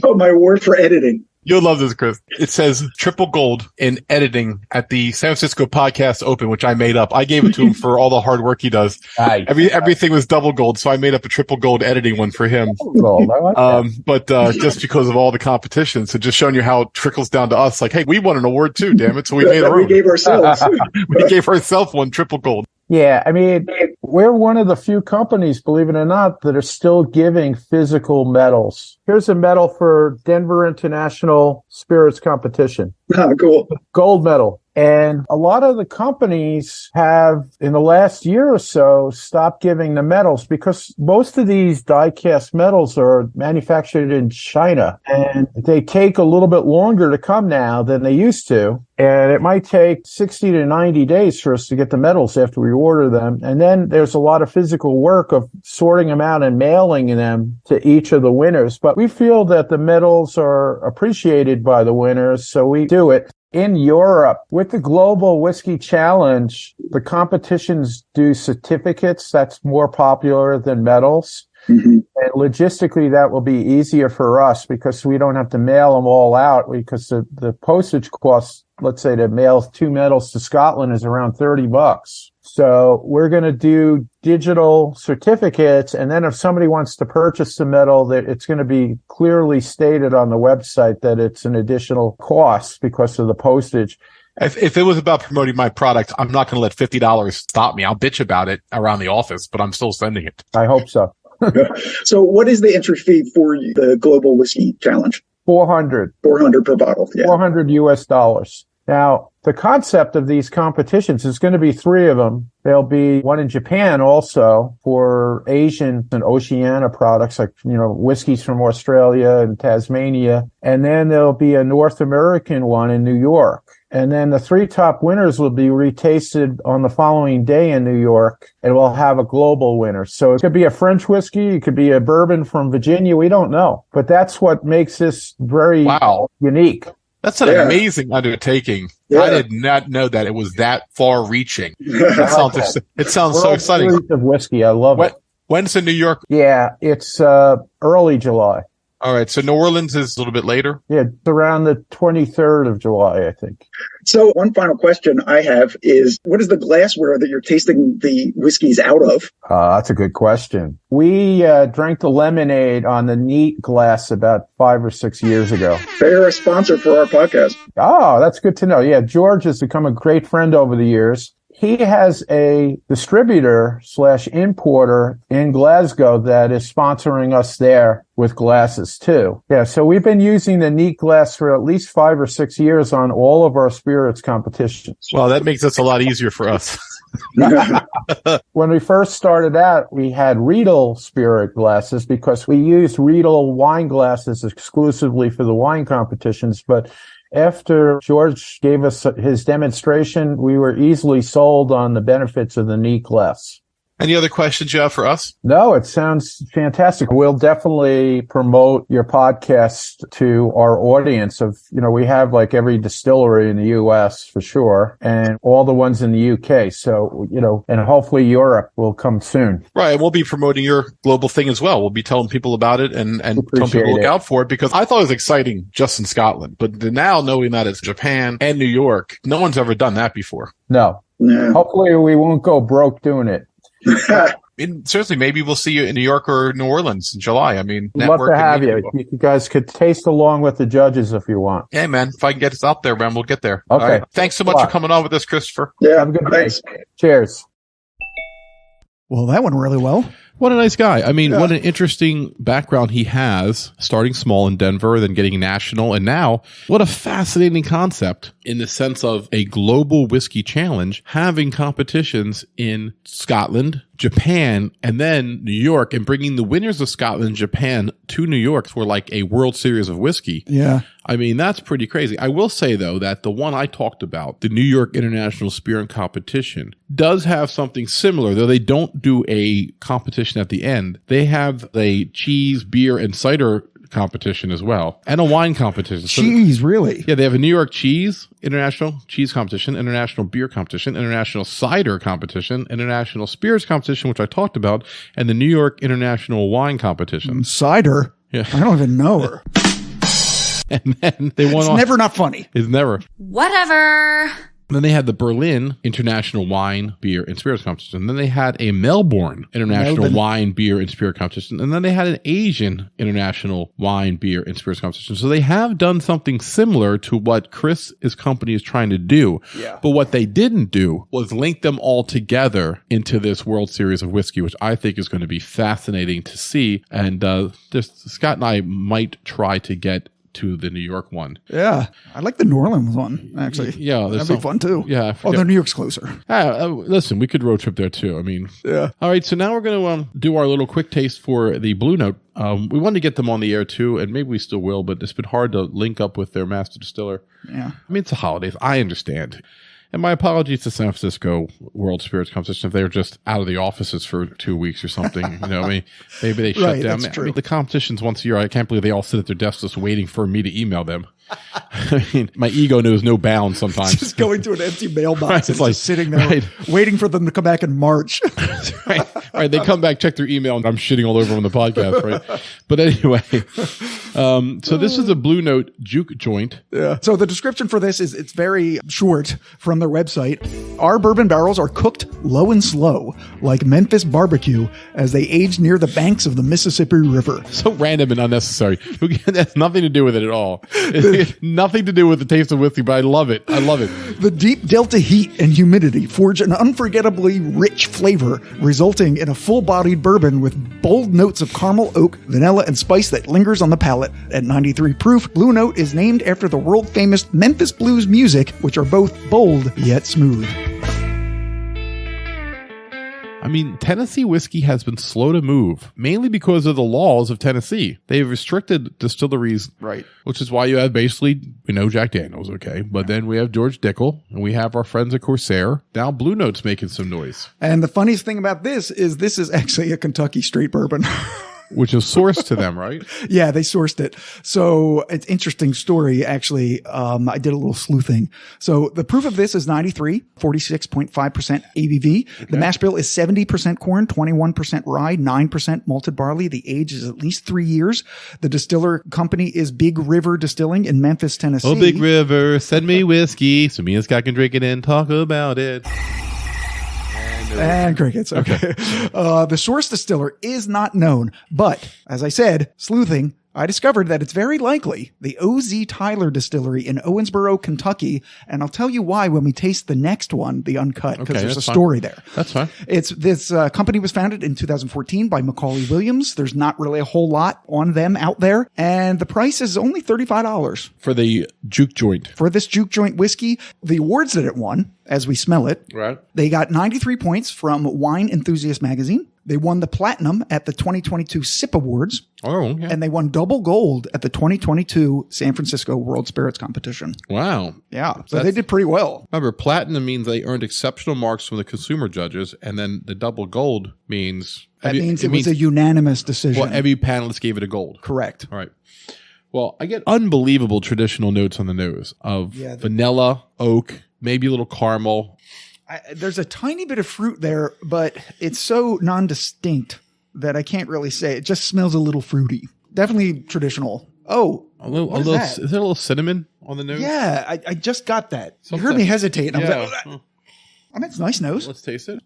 [SPEAKER 5] Oh, my award for editing.
[SPEAKER 4] You'll love this, Chris. It says triple gold in editing at the San Francisco Podcast Open, which I made up. I gave it to him for all the hard work he does. Everything was double gold, so I made up a triple gold editing one for him. But just because of all the competition, so just showing you how it trickles down to us. Like, hey, we won an award too, damn it! So we made our own.
[SPEAKER 5] We gave ourselves.
[SPEAKER 4] We gave ourselves one triple gold.
[SPEAKER 3] Yeah, I mean, we're one of the few companies, believe it or not, that are still giving physical medals. Here's a medal for Denver International Spirits Competition.
[SPEAKER 5] Cool.
[SPEAKER 3] Gold medal. And a lot of the companies have, in the last year or so, stopped giving the medals because most of these die-cast medals are manufactured in China. And they take a little bit longer to come now than they used to. And it might take 60 to 90 days for us to get the medals after we order them. And then there's a lot of physical work of sorting them out and mailing them to each of the winners. But we feel that the medals are appreciated by the winners, so we do it. In Europe, with the Global Whiskey Challenge, the competitions do certificates. That's more popular than medals. Mm-hmm. And logistically, that will be easier for us because we don't have to mail them all out because the postage cost, let's say, to mail 2 medals to Scotland is around $30. So we're going to do digital certificates. And then if somebody wants to purchase the medal, that it's going to be clearly stated on the website that it's an additional cost because of the postage.
[SPEAKER 4] If it was about promoting my product, I'm not going to let $50 stop me. I'll bitch about it around the office, but I'm still sending it.
[SPEAKER 3] I hope so.
[SPEAKER 5] So what is the entry fee for the Global Whiskey Challenge?
[SPEAKER 3] $400
[SPEAKER 5] per bottle. Yeah.
[SPEAKER 3] $400 US. Now, the concept of these competitions is going to be 3 of them. There'll be one in Japan also for Asian and Oceania products like, whiskeys from Australia and Tasmania. And then there'll be a North American one in New York. And then the 3 top winners will be retasted on the following day in New York, and we'll have a global winner. So it could be a French whiskey, it could be a bourbon from Virginia. We don't know. But that's what makes this very unique.
[SPEAKER 4] That's an amazing undertaking. Yeah. I did not know that it was that far-reaching. It sounds so exciting.
[SPEAKER 3] Of whiskey, I love it.
[SPEAKER 4] When's in New York?
[SPEAKER 3] Yeah, it's early July.
[SPEAKER 4] All right. So New Orleans is a little bit later.
[SPEAKER 3] Yeah, it's around the 23rd of July, I think.
[SPEAKER 5] So one final question I have is, what is the glassware that you're tasting the whiskeys out of?
[SPEAKER 3] That's a good question. We drank the lemonade on the neat glass about 5 or 6 years ago.
[SPEAKER 5] They're a sponsor for our podcast.
[SPEAKER 3] Oh, that's good to know. Yeah, George has become a great friend over the years. He has a distributor/importer in Glasgow that is sponsoring us there with glasses too. Yeah, so we've been using the neat glass for at least 5 or 6 years on all of our spirits competitions.
[SPEAKER 4] Well, that makes this a lot easier for us.
[SPEAKER 3] When we first started out, we had Riedel spirit glasses because we used Riedel wine glasses exclusively for the wine competitions, but after George gave us his demonstration, we were easily sold on the benefits of the neat glass.
[SPEAKER 4] Any other questions you have for us?
[SPEAKER 3] No, it sounds fantastic. We'll definitely promote your podcast to our audience of, we have like every distillery in the US for sure, and all the ones in the UK. So, and hopefully Europe will come soon.
[SPEAKER 4] Right. And we'll be promoting your global thing as well. We'll be telling people about it and telling people to look out for it, because I thought it was exciting just in Scotland. But now knowing that it's Japan and New York, no one's ever done that before.
[SPEAKER 3] No. Hopefully we won't go broke doing it.
[SPEAKER 4] Seriously, maybe we'll see you in New York or New Orleans in July. I mean,
[SPEAKER 3] love to have you. You guys could taste along with the judges if you want.
[SPEAKER 4] Yeah, man. If I can get us out there, man, we'll get there.
[SPEAKER 3] Okay.
[SPEAKER 4] Right. Thanks so much for coming on with us, Christopher.
[SPEAKER 5] Yeah.
[SPEAKER 3] Have a good
[SPEAKER 5] Thanks.
[SPEAKER 3] day. Cheers.
[SPEAKER 1] Well, that went really well.
[SPEAKER 2] What a nice guy. I mean, what an interesting background he has, starting small in Denver, then getting national. And now, what a fascinating concept in the sense of a global whiskey challenge, having competitions in Scotland, Japan, and then New York, and bringing the winners of Scotland and Japan to New York for like a World Series of whiskey.
[SPEAKER 1] Yeah.
[SPEAKER 2] I mean, that's pretty crazy. I will say, though, that the one I talked about, the New York International Spirit Competition, does have something similar, though they don't do a competition at the end. They have a cheese, beer, and cider competition as well, and a wine competition.
[SPEAKER 1] Cheese, really?
[SPEAKER 2] Yeah, they have a New York International Cheese Competition, International Beer Competition, International Cider Competition, International Spirits Competition, which I talked about, and the New York International Wine Competition.
[SPEAKER 1] Cider?
[SPEAKER 2] Yeah.
[SPEAKER 1] I don't even know her.
[SPEAKER 2] And then they won.
[SPEAKER 1] It's never not funny.
[SPEAKER 2] It's never.
[SPEAKER 6] Whatever.
[SPEAKER 2] Then they had the Berlin International Wine, Beer, and Spirits Competition. Then they had a Melbourne International Wine, Beer, and Spirit Competition. And then they had an Asian International Wine, Beer, and Spirits Competition. So they have done something similar to what Chris's company is trying to do.
[SPEAKER 1] Yeah.
[SPEAKER 2] But what they didn't do was link them all together into this World Series of Whiskey, which I think is going to be fascinating to see. And Scott and I might try to get to the New York one.
[SPEAKER 1] Yeah. I like the New Orleans one, actually.
[SPEAKER 2] Yeah.
[SPEAKER 1] That'd be fun, too.
[SPEAKER 2] Yeah.
[SPEAKER 1] Although New York's closer.
[SPEAKER 2] Listen, we could road trip there, too. I mean,
[SPEAKER 1] yeah.
[SPEAKER 2] All right. So now we're going to do our little quick taste for the Blue Note. We wanted to get them on the air, too, and maybe we still will, but it's been hard to link up with their master distiller.
[SPEAKER 1] Yeah.
[SPEAKER 2] I mean, it's the holidays. I understand. And my apologies to San Francisco World Spirits Competition if they were just out of the offices for 2 weeks or something. I mean, maybe they shut down.
[SPEAKER 1] That's true.
[SPEAKER 2] I mean, the competition's once a year. I can't believe they all sit at their desks just waiting for me to email them. I mean, my ego knows no bounds sometimes.
[SPEAKER 1] Just going to an empty mailbox
[SPEAKER 2] Right,
[SPEAKER 1] and
[SPEAKER 2] like,
[SPEAKER 1] just sitting there waiting for them to come back in March.
[SPEAKER 2] right. They come back, check their email, and I'm shitting all over on the podcast, right? But anyway, so this is a Blue Note Juke joint.
[SPEAKER 1] Yeah. So the description for this is it's very short from their website. Our bourbon barrels are cooked low and slow, like Memphis barbecue, as they age near the banks of the Mississippi River.
[SPEAKER 2] So random and unnecessary. It has nothing to do with it at all. Nothing to do with the taste of whiskey, but I love it. I love it.
[SPEAKER 1] The deep delta heat and humidity forge an unforgettably rich flavor, resulting in a full-bodied bourbon with bold notes of caramel, oak, vanilla, and spice that lingers on the palate. At 93 proof, Blue Note is named after the world-famous Memphis blues music, which are both bold yet smooth.
[SPEAKER 2] I mean, Tennessee whiskey has been slow to move, mainly because of the laws of Tennessee. They've restricted distilleries,
[SPEAKER 1] right?
[SPEAKER 2] Which is why you have basically, Jack Daniels, okay? But then we have George Dickel, and we have our friends at Corsair. Now Blue Note's making some noise.
[SPEAKER 1] And the funniest thing about this is actually a Kentucky straight bourbon.
[SPEAKER 2] which is sourced to them, right?
[SPEAKER 1] Yeah, they sourced it. So it's interesting story, actually. I did a little sleuthing. So the proof of this is 93, 46.5% ABV. Okay. The mash bill is 70% corn, 21% rye, 9% malted barley. The age is at least 3 years. The distiller company is Big River Distilling in Memphis, Tennessee.
[SPEAKER 2] Oh, Big River, send me whiskey so me and Scott can drink it and talk about it.
[SPEAKER 1] And crickets. Okay. The source distiller is not known, but as I said, sleuthing, I discovered that it's very likely the O.Z. Tyler Distillery in Owensboro, Kentucky. And I'll tell you why when we taste the next one, the Uncut, because there's a story there.
[SPEAKER 2] That's fine.
[SPEAKER 1] This company was founded in 2014 by Macaulay Williams. There's not really a whole lot on them out there. And the price is only $35.
[SPEAKER 2] For the Juke joint.
[SPEAKER 1] For this Juke joint whiskey, the awards that it won, as we smell it,
[SPEAKER 2] right?
[SPEAKER 1] They got 93 points from Wine Enthusiast magazine. They won the platinum at the 2022 SIP Awards.
[SPEAKER 2] Oh, okay.
[SPEAKER 1] And they won double gold at the 2022 San Francisco World Spirits Competition.
[SPEAKER 2] Wow.
[SPEAKER 1] Yeah. So they did pretty well.
[SPEAKER 2] Remember, platinum means they earned exceptional marks from the consumer judges. And then the double gold means...
[SPEAKER 1] It was a unanimous decision.
[SPEAKER 2] Well, every panelist gave it a gold.
[SPEAKER 1] Correct.
[SPEAKER 2] All right. Well, I get unbelievable traditional notes on the nose of vanilla, oak, maybe a little caramel.
[SPEAKER 1] There's a tiny bit of fruit there, but it's so non-distinct that I can't really say. It just smells a little fruity. Definitely traditional. Oh,
[SPEAKER 2] is there a little cinnamon on the nose?
[SPEAKER 1] Yeah, I just got that. You heard me hesitate. And I was like, oh, that's nice nose.
[SPEAKER 2] Let's taste it.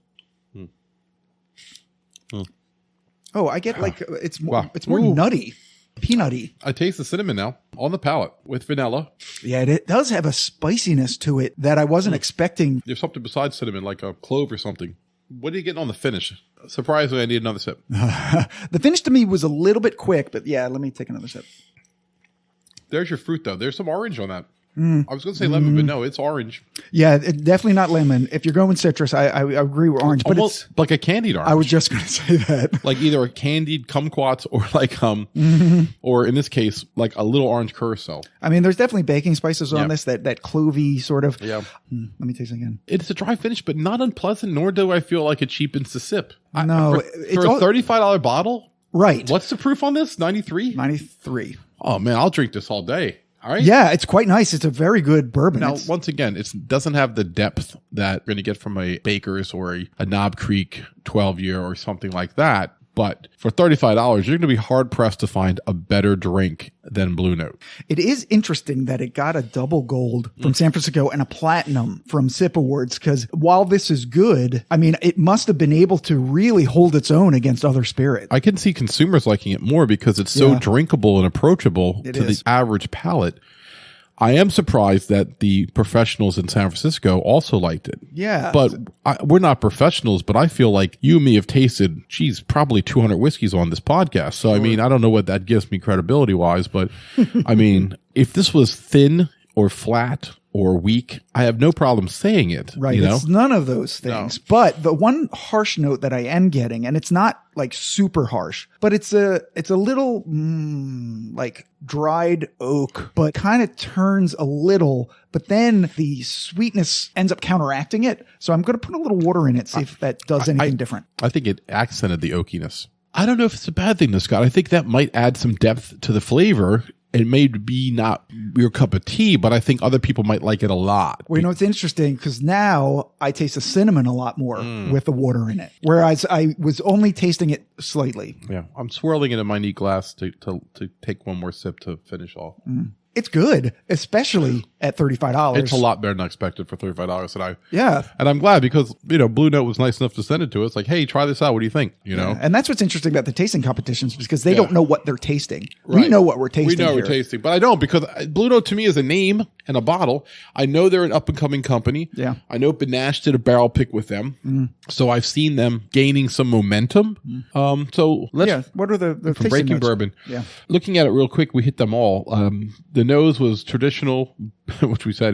[SPEAKER 1] Oh, I get it's more nutty. Peanutty.
[SPEAKER 2] I taste the cinnamon now on the palate with vanilla.
[SPEAKER 1] Yeah, it does have a spiciness to it that I wasn't expecting.
[SPEAKER 2] There's something besides cinnamon, like a clove or something. What are you getting on the finish? Surprisingly, I need another sip.
[SPEAKER 1] The finish to me was a little bit quick, but yeah, let me take another sip.
[SPEAKER 2] There's your fruit, though. There's some orange on that. I was going to say lemon, but no, it's orange.
[SPEAKER 1] Yeah, definitely not lemon. If you're going citrus, I agree with orange.
[SPEAKER 2] Almost
[SPEAKER 1] but it's
[SPEAKER 2] like a candied orange.
[SPEAKER 1] I was just going to say that.
[SPEAKER 2] Like either a candied kumquats or like or in this case, like a little orange curacao.
[SPEAKER 1] I mean, there's definitely baking spices on this, that clovey sort of.
[SPEAKER 2] Yeah.
[SPEAKER 1] Let me taste it again.
[SPEAKER 2] It's a dry finish, but not unpleasant, nor do I feel like it cheapens the sip.
[SPEAKER 1] No.
[SPEAKER 2] For a $35 bottle?
[SPEAKER 1] Right.
[SPEAKER 2] What's the proof on this? 93?
[SPEAKER 1] 93.
[SPEAKER 2] Oh, man, I'll drink this all day. All right.
[SPEAKER 1] Yeah, it's quite nice. It's a very good bourbon.
[SPEAKER 2] Now, once again, it doesn't have the depth that you're going to get from a Baker's or a Knob Creek 12-year or something like that. But for $35, you're going to be hard-pressed to find a better drink than Blue Note.
[SPEAKER 1] It is interesting that it got a double gold from San Francisco and a platinum from SIP Awards, because while this is good, I mean, it must have been able to really hold its own against other spirits.
[SPEAKER 2] I can see consumers liking it more because it's so drinkable and approachable to the average palate. I am surprised that the professionals in San Francisco also liked it.
[SPEAKER 1] Yeah.
[SPEAKER 2] But we're not professionals, but I feel like you and me have tasted, probably 200 whiskeys on this podcast. So, I mean, I don't know what that gives me credibility-wise, but, I mean, if this was thin or flat or weak, I have no problem saying it.
[SPEAKER 1] Right.
[SPEAKER 2] You know?
[SPEAKER 1] It's none of those things. No. But the one harsh note that I am getting, and it's not like super harsh, but it's a little like dried oak, but kind of turns a little, but then the sweetness ends up counteracting it. So I'm going to put a little water in it, see if that does anything different.
[SPEAKER 2] I think it accented the oakiness. I don't know if it's a bad thing, though, Scott. I think that might add some depth to the flavor. It may be not your cup of tea, but I think other people might like it a lot.
[SPEAKER 1] Well, you know, it's interesting because now I taste the cinnamon a lot more with the water in it, whereas I was only tasting it slightly.
[SPEAKER 2] Yeah, I'm swirling it in my neat glass to take one more sip to finish off.
[SPEAKER 1] It's good, especially at $35.
[SPEAKER 2] It's a lot better than I expected for $35.
[SPEAKER 1] And
[SPEAKER 2] I'm glad because, you know, Blue Note was nice enough to send it to us. Like, hey, try this out. What do you think? You know?
[SPEAKER 1] And that's what's interesting about the tasting competitions because they don't know what they're tasting. Right. We know what we're tasting.
[SPEAKER 2] We know we're tasting, but I don't because Blue Note to me is a name and a bottle. I know they're an up and coming company.
[SPEAKER 1] Yeah.
[SPEAKER 2] I know Benash did a barrel pick with them. So I've seen them gaining some momentum. So let's.
[SPEAKER 1] What are the tasting
[SPEAKER 2] Breaking
[SPEAKER 1] notes?
[SPEAKER 2] Bourbon.
[SPEAKER 1] Yeah.
[SPEAKER 2] Looking at it real quick, we hit them all. The nose was traditional, which we said.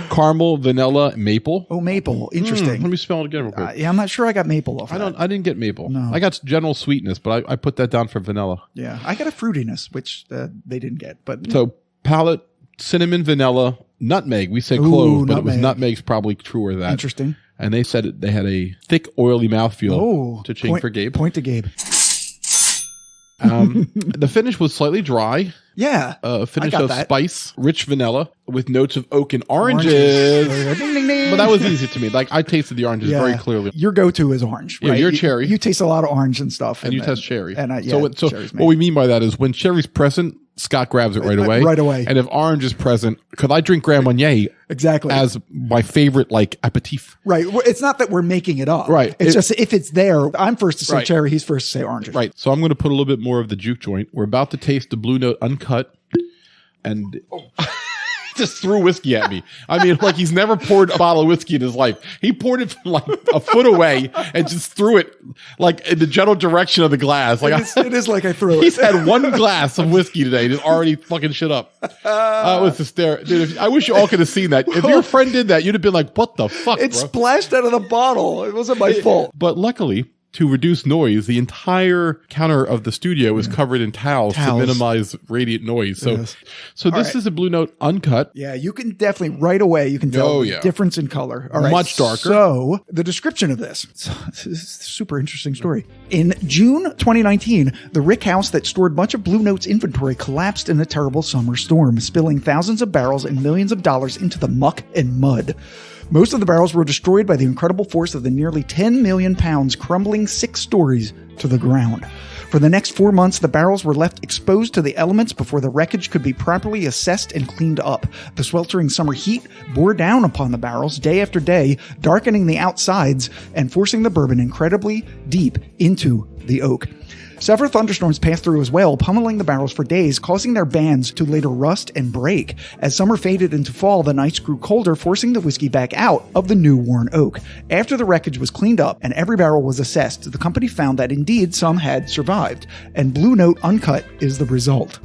[SPEAKER 2] Caramel, vanilla, maple.
[SPEAKER 1] Oh, maple. Interesting.
[SPEAKER 2] Let me spell it again real quick.
[SPEAKER 1] I'm not sure I got maple off of that.
[SPEAKER 2] I didn't get maple.
[SPEAKER 1] No.
[SPEAKER 2] I got general sweetness, but I put that down for vanilla.
[SPEAKER 1] Yeah. I got a fruitiness, which they didn't get. But
[SPEAKER 2] so palate, cinnamon, vanilla, nutmeg. We said clove, but it was nutmeg's probably truer than that.
[SPEAKER 1] Interesting.
[SPEAKER 2] And they said they had a thick, oily mouthfeel. To Ching for Gabe.
[SPEAKER 1] Point to Gabe.
[SPEAKER 2] Point to Gabe.
[SPEAKER 1] Point to Gabe.
[SPEAKER 2] Point to Gabe. The finish was slightly dry.
[SPEAKER 1] Yeah.
[SPEAKER 2] Finish
[SPEAKER 1] I got
[SPEAKER 2] of
[SPEAKER 1] that.
[SPEAKER 2] spice, rich vanilla with notes of oak and oranges.
[SPEAKER 1] Ding, ding, ding.
[SPEAKER 2] But that was easy to me. Like, I tasted the oranges very clearly.
[SPEAKER 1] Your go-to is orange,
[SPEAKER 2] Yeah,
[SPEAKER 1] right?
[SPEAKER 2] you're
[SPEAKER 1] You-
[SPEAKER 2] cherry.
[SPEAKER 1] You taste a lot of orange and stuff.
[SPEAKER 2] And you test cherry.
[SPEAKER 1] And
[SPEAKER 2] so
[SPEAKER 1] cherry's
[SPEAKER 2] what we mean by that is when cherry's present, Scott grabs it right away.
[SPEAKER 1] Right away.
[SPEAKER 2] And if orange is present, because I drink Grand Marnier
[SPEAKER 1] Exactly.
[SPEAKER 2] as my favorite, like, aperitif.
[SPEAKER 1] Right. Well, it's not that we're making it up.
[SPEAKER 2] Right.
[SPEAKER 1] It's just if it's there, I'm first to say
[SPEAKER 2] Right.
[SPEAKER 1] cherry, he's first to say oranges.
[SPEAKER 2] Right. So I'm going to put a little bit more of the Juke joint. We're about to taste the Blue Note Uncut. And just threw whiskey at me. I mean, like, he's never poured a bottle of whiskey in his life. He poured it from like a foot away and just threw it like in the general direction of the glass. Like,
[SPEAKER 1] It is like I threw it.
[SPEAKER 2] he's had one glass of whiskey today and is already fucking shit up. It was hysterical. Dude, I wish you all could have seen that. If your friend did that, you'd have been like, what the fuck,
[SPEAKER 1] It
[SPEAKER 2] bro?
[SPEAKER 1] splashed out of the bottle. It wasn't my fault.
[SPEAKER 2] But luckily, to reduce noise, the entire counter of the studio is covered in towels to minimize radiant noise. So,
[SPEAKER 1] Yes.
[SPEAKER 2] so this is a Blue Note Uncut.
[SPEAKER 1] Yeah, you can definitely right away. You can tell the
[SPEAKER 2] yeah.
[SPEAKER 1] difference in color. All right,
[SPEAKER 2] Much darker.
[SPEAKER 1] So the description of this is a super interesting story. In June 2019, the rick house that stored much of Blue Note's inventory collapsed in a terrible summer storm, spilling thousands of barrels and millions of dollars into the muck and mud. Most of the barrels were destroyed by the incredible force of the nearly 10 million pounds crumbling 6 stories to the ground. For the next 4 months, the barrels were left exposed to the elements before the wreckage could be properly assessed and cleaned up. The sweltering summer heat bore down upon the barrels day after day, darkening the outsides and forcing the bourbon incredibly deep into the oak. Several thunderstorms passed through as well, pummeling the barrels for days, causing their bands to later rust and break. As summer faded into fall, the nights grew colder, forcing the whiskey back out of the new worn oak. After the wreckage was cleaned up and every barrel was assessed, the company found that indeed some had survived, and Blue Note Uncut is the result.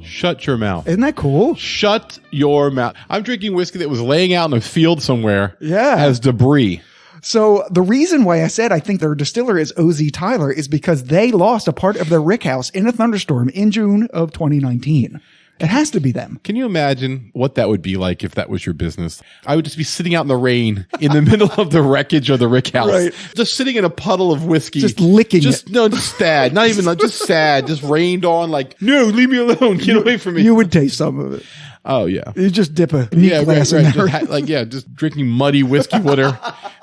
[SPEAKER 2] Shut your mouth.
[SPEAKER 1] Isn't that cool?
[SPEAKER 2] Shut your mouth. I'm drinking whiskey that was laying out in a field somewhere as debris.
[SPEAKER 1] So the reason why I said I think their distiller is OZ Tyler is because they lost a part of their rickhouse in a thunderstorm in June of 2019. It has to be them.
[SPEAKER 2] Can you imagine what that would be like if that was your business? I would just be sitting out in the rain in the middle of the wreckage of the rick house,
[SPEAKER 1] Right.
[SPEAKER 2] just sitting in a puddle of whiskey,
[SPEAKER 1] Just licking it.
[SPEAKER 2] No, just sad. Not even like, just sad. Just rained on. Like, no, leave me alone. Get away from me.
[SPEAKER 1] You would taste some of it.
[SPEAKER 2] Oh yeah.
[SPEAKER 1] You just dip a neat glass in there.
[SPEAKER 2] Just drinking muddy whiskey water,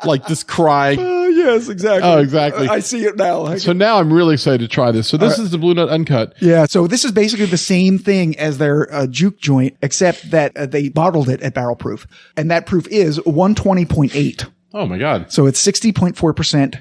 [SPEAKER 2] like just crying.
[SPEAKER 1] Yes, exactly.
[SPEAKER 2] Oh, exactly.
[SPEAKER 1] I see it now.
[SPEAKER 2] So now I'm really excited to try this. So this is the Blue Note Uncut.
[SPEAKER 1] Yeah, so this is basically the same thing as their Juke joint, except that they bottled it at barrel proof. And that proof is 120.8.
[SPEAKER 2] Oh my God.
[SPEAKER 1] So it's 60.4%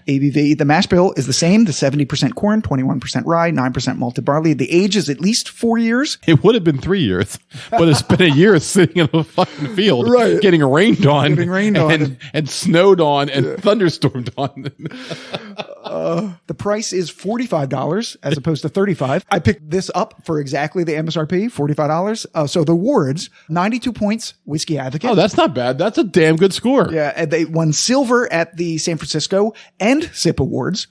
[SPEAKER 1] ABV. The mash bill is the same, the 70% corn, 21% rye, 9% malted barley. The age is at least 4 years.
[SPEAKER 2] It would have been 3 years, but it's been a year sitting in a fucking field,
[SPEAKER 1] Right.
[SPEAKER 2] getting rained on, and snowed on, and thunderstormed on.
[SPEAKER 1] The price is $45 as opposed to $35. I picked this up for exactly the MSRP, $45. So the awards, 92 points, Whiskey Advocate.
[SPEAKER 2] Oh, that's not bad. That's a damn good score.
[SPEAKER 1] Yeah, and they won silver at the San Francisco and SIP Awards,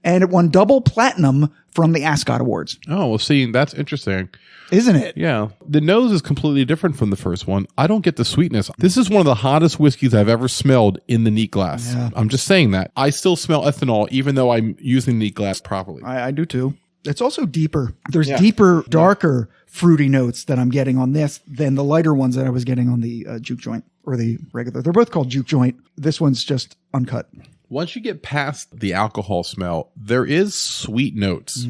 [SPEAKER 1] and it won double platinum from the ASCOT Awards.
[SPEAKER 2] Oh, well, see, that's interesting.
[SPEAKER 1] Isn't it?
[SPEAKER 2] Yeah. The nose is completely different from the first one. I don't get the sweetness. This is one of the hottest whiskeys I've ever smelled in the neat glass.
[SPEAKER 1] Yeah.
[SPEAKER 2] I'm just saying that. I still smell ethanol, even though I'm using neat glass properly.
[SPEAKER 1] I do too. It's also deeper. There's deeper, darker, fruity notes that I'm getting on this than the lighter ones that I was getting on the Juke joint or the regular. They're both called Juke joint. This one's just uncut.
[SPEAKER 2] Once you get past the alcohol smell, there is sweet notes.